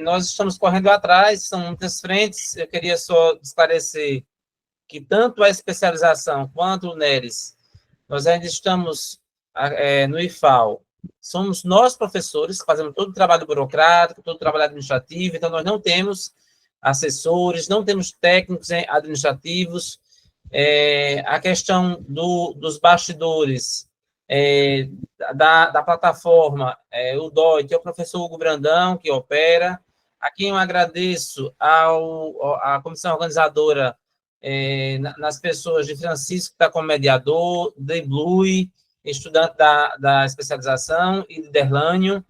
Speaker 2: nós estamos correndo atrás, são muitas frentes. Eu queria só esclarecer que tanto a especialização quanto o NERES, nós ainda estamos no IFAL, somos nós professores que fazemos todo o trabalho burocrático, todo o trabalho administrativo, então nós não temos assessores, não temos técnicos administrativos. A questão dos bastidores da plataforma, o DOI, que é o professor Hugo Brandão, que opera, a quem eu agradeço à comissão organizadora, nas pessoas de Francisco, que está como mediador, de Blue, estudante da especialização, e de Derlânio,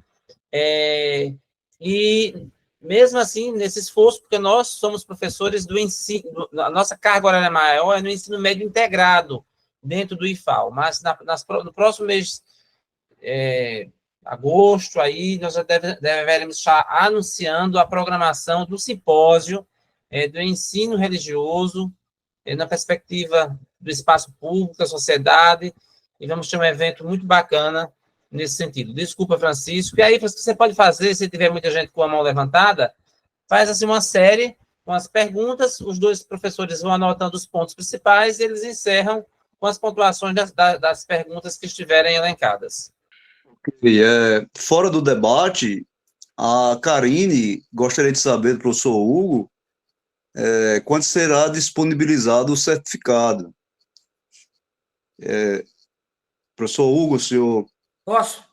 Speaker 2: e mesmo assim, nesse esforço, porque nós somos professores do ensino, a nossa carga horária maior é no ensino médio integrado, dentro do IFAL, mas no próximo mês, agosto, aí nós já deveremos estar anunciando a programação do simpósio do ensino religioso, na perspectiva do espaço público, da sociedade, e vamos ter um evento muito bacana nesse sentido. Desculpa, Francisco. E aí, você pode fazer, se tiver muita gente com a mão levantada, faz assim uma série com as perguntas, os dois professores vão anotando os pontos principais e eles encerram com as pontuações das perguntas que estiverem elencadas.
Speaker 3: Fora do debate, a Karine gostaria de saber do professor Hugo quando será disponibilizado o certificado. Professor Hugo, o senhor...
Speaker 1: Posso?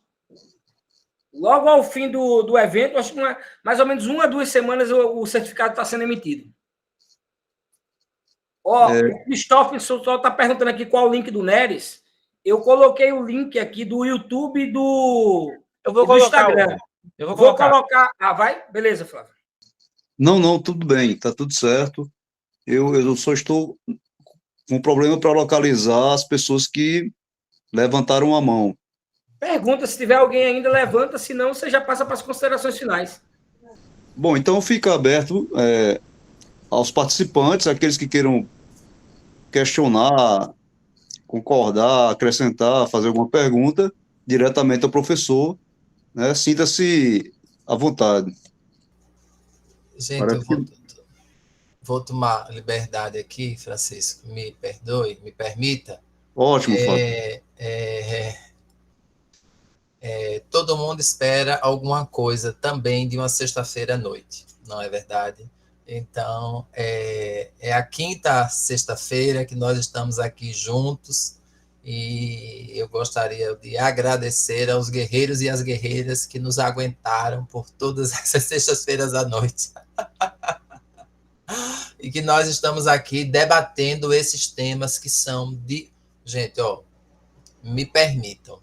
Speaker 1: Logo ao fim do evento, acho que mais ou menos 1 a 2 semanas o certificado está sendo emitido. O Cristóvão só está perguntando aqui qual o link do NERES. Eu coloquei o link aqui do YouTube e do Instagram. Eu vou colocar. Vai? Beleza, Flávio.
Speaker 3: Não, tudo bem, está tudo certo. Eu só estou com um problema para localizar as pessoas que levantaram a mão.
Speaker 1: Pergunta, se tiver alguém ainda, levanta, senão você já passa para as considerações finais.
Speaker 3: Bom, então fica aberto aos participantes, aqueles que queiram questionar, concordar, acrescentar, fazer alguma pergunta, diretamente ao professor, né? Sinta-se à vontade.
Speaker 4: Gente, vou tomar liberdade aqui, Francisco, me perdoe, me permita.
Speaker 3: Ótimo, Fábio.
Speaker 4: Todo mundo espera alguma coisa também de uma sexta-feira à noite, não é verdade? Então, é a quinta sexta-feira que nós estamos aqui juntos, e eu gostaria de agradecer aos guerreiros e às guerreiras que nos aguentaram por todas essas sextas-feiras à noite. E que nós estamos aqui debatendo esses temas que são de... Gente, me permitam.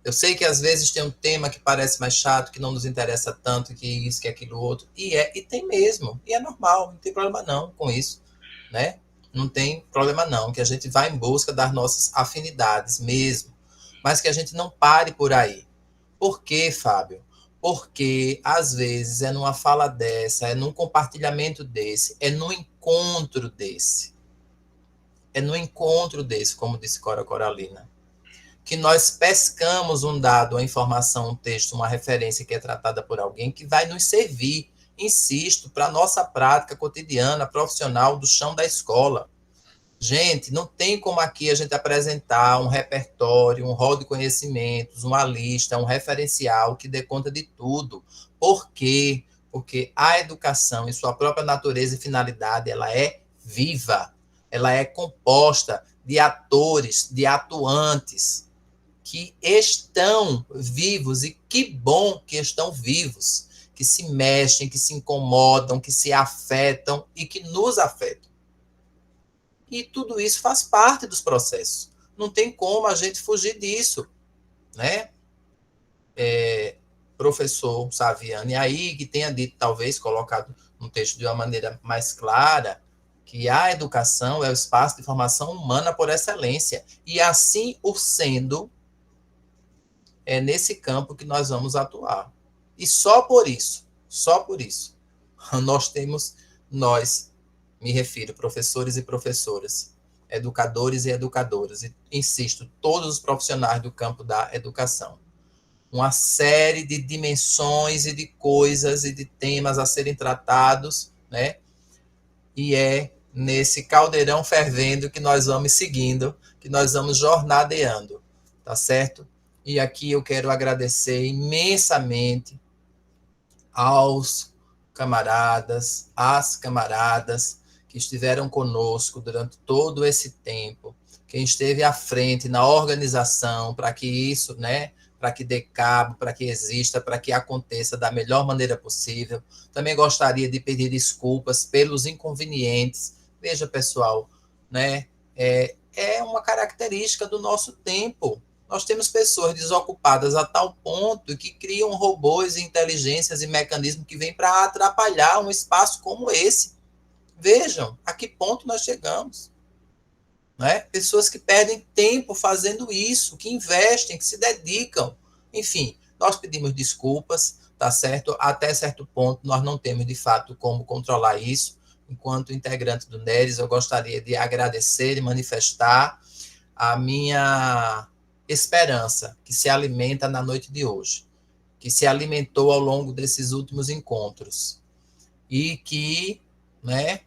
Speaker 4: Eu sei que às vezes tem um tema que parece mais chato, que não nos interessa tanto, que isso, que aquilo outro, e tem mesmo, e é normal, não tem problema não com isso, né? Não tem problema não, que a gente vai em busca das nossas afinidades mesmo. mas que a gente não pare por aí. Por quê, Fábio? Porque, às vezes, é numa fala dessa, é num compartilhamento desse, é num encontro desse. É no encontro desse, como disse Cora Coralina, que nós pescamos um dado, uma informação, um texto, uma referência que é tratada por alguém que vai nos servir, insisto, para a nossa prática cotidiana, profissional, do chão da escola. Gente, não tem como aqui a gente apresentar um repertório, um rol de conhecimentos, uma lista, um referencial que dê conta de tudo. Por quê? Porque a educação, em sua própria natureza e finalidade, ela é viva. Ela é composta de atores, de atuantes que estão vivos, e que bom que estão vivos, que se mexem, que se incomodam, que se afetam e que nos afetam. E tudo isso faz parte dos processos. Não tem como a gente fugir disso, né? Professor Saviani aí, que tenha dito, talvez, colocado no texto de uma maneira mais clara, que a educação é o espaço de formação humana por excelência. E assim o sendo, é nesse campo que nós vamos atuar. E só por isso, nós, me refiro, professores e professoras, educadores e educadoras, e insisto, todos os profissionais do campo da educação. Uma série de dimensões e de coisas e de temas a serem tratados, né? E é nesse caldeirão fervendo que nós vamos seguindo, que nós vamos jornadeando, tá certo? E aqui eu quero agradecer imensamente aos camaradas, às camaradas que estiveram conosco durante todo esse tempo, quem esteve à frente na organização para que isso, né, para que dê cabo, para que exista, para que aconteça da melhor maneira possível. Também gostaria de pedir desculpas pelos inconvenientes. Veja, pessoal, né, é uma característica do nosso tempo. Nós temos pessoas desocupadas a tal ponto que criam robôs, inteligências e mecanismos que vêm para atrapalhar um espaço como esse. Vejam a que ponto nós chegamos. Né? Pessoas que perdem tempo fazendo isso, que investem, que se dedicam. Enfim, nós pedimos desculpas, tá certo? Até certo ponto, nós não temos, de fato, como controlar isso. Enquanto integrante do NERES, eu gostaria de agradecer e manifestar a minha esperança, que se alimenta na noite de hoje, que se alimentou ao longo desses últimos encontros, e que, né,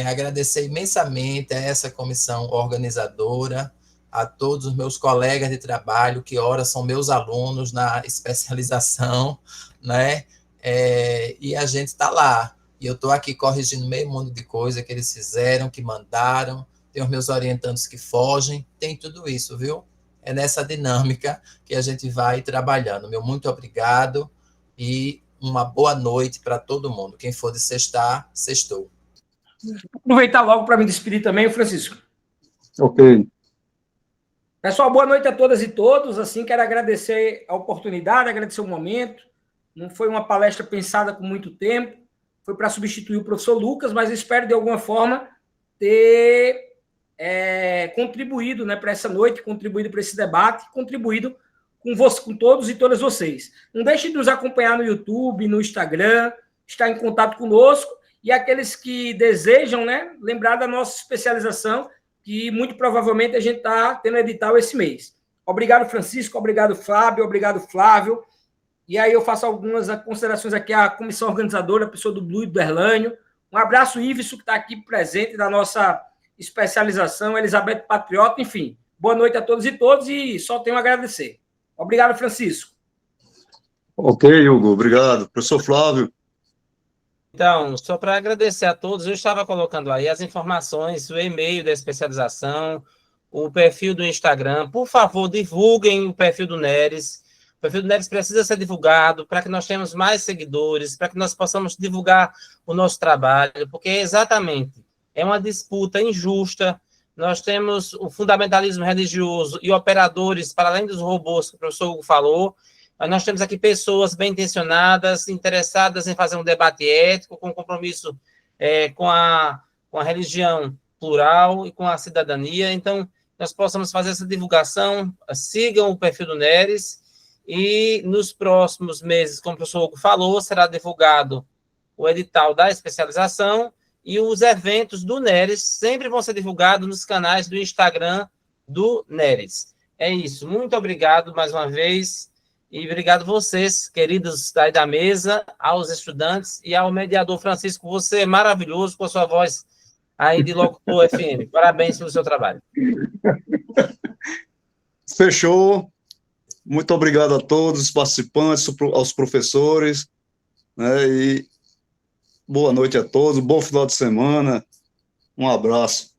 Speaker 4: agradecer imensamente a essa comissão organizadora, a todos os meus colegas de trabalho, que ora são meus alunos na especialização, né? E a gente está lá. E eu estou aqui corrigindo meio mundo de coisa que eles fizeram, que mandaram, tem os meus orientandos que fogem, tem tudo isso, viu? É nessa dinâmica que a gente vai trabalhando. Meu muito obrigado e uma boa noite para todo mundo. Quem for de sextar, sextou.
Speaker 1: Aproveitar logo para me despedir também, Francisco.
Speaker 3: Ok.
Speaker 1: Pessoal, boa noite a todas e todos. Assim, quero agradecer a oportunidade, agradecer o momento. Não foi uma palestra pensada com muito tempo, foi para substituir o professor Lucas, mas espero, de alguma forma, ter contribuído, né, para essa noite, contribuído para esse debate, contribuído com todos e todas vocês. Não deixe de nos acompanhar no YouTube, no Instagram, estar em contato conosco, e aqueles que desejam, né, lembrar da nossa especialização, que muito provavelmente a gente está tendo edital esse mês. Obrigado, Francisco, obrigado, Fábio, obrigado, Flávio. E aí eu faço algumas considerações aqui à comissão organizadora, a pessoa do Blue e do Erlânio. Um abraço, Iveson, que está aqui presente da nossa especialização, Elizabeth Patriota, enfim. Boa noite a todos e todas, e só tenho a agradecer. Obrigado, Francisco.
Speaker 3: Ok, Hugo, obrigado. Professor Flávio.
Speaker 2: Então, só para agradecer a todos, eu estava colocando aí as informações, o e-mail da especialização, o perfil do Instagram. Por favor, divulguem o perfil do NERES. O perfil do NERES precisa ser divulgado para que nós tenhamos mais seguidores, para que nós possamos divulgar o nosso trabalho, porque exatamente é uma disputa injusta. Nós temos o fundamentalismo religioso e operadores, para além dos robôs que o professor Hugo falou. Nós temos aqui pessoas bem intencionadas, interessadas em fazer um debate ético, com compromisso com a religião plural e com a cidadania. Então, nós possamos fazer essa divulgação. Sigam o perfil do Neres, e nos próximos meses, como o professor Hugo falou, será divulgado o edital da especialização, e os eventos do Neres sempre vão ser divulgados nos canais do Instagram do Neres. É isso. Muito obrigado mais uma vez. E obrigado a vocês, queridos daí da mesa, aos estudantes e ao mediador Francisco. Você é maravilhoso com a sua voz aí de locutor FM. Parabéns pelo seu trabalho.
Speaker 3: Fechou. Muito obrigado a todos os participantes, aos professores, né, e boa noite a todos, bom final de semana, um abraço.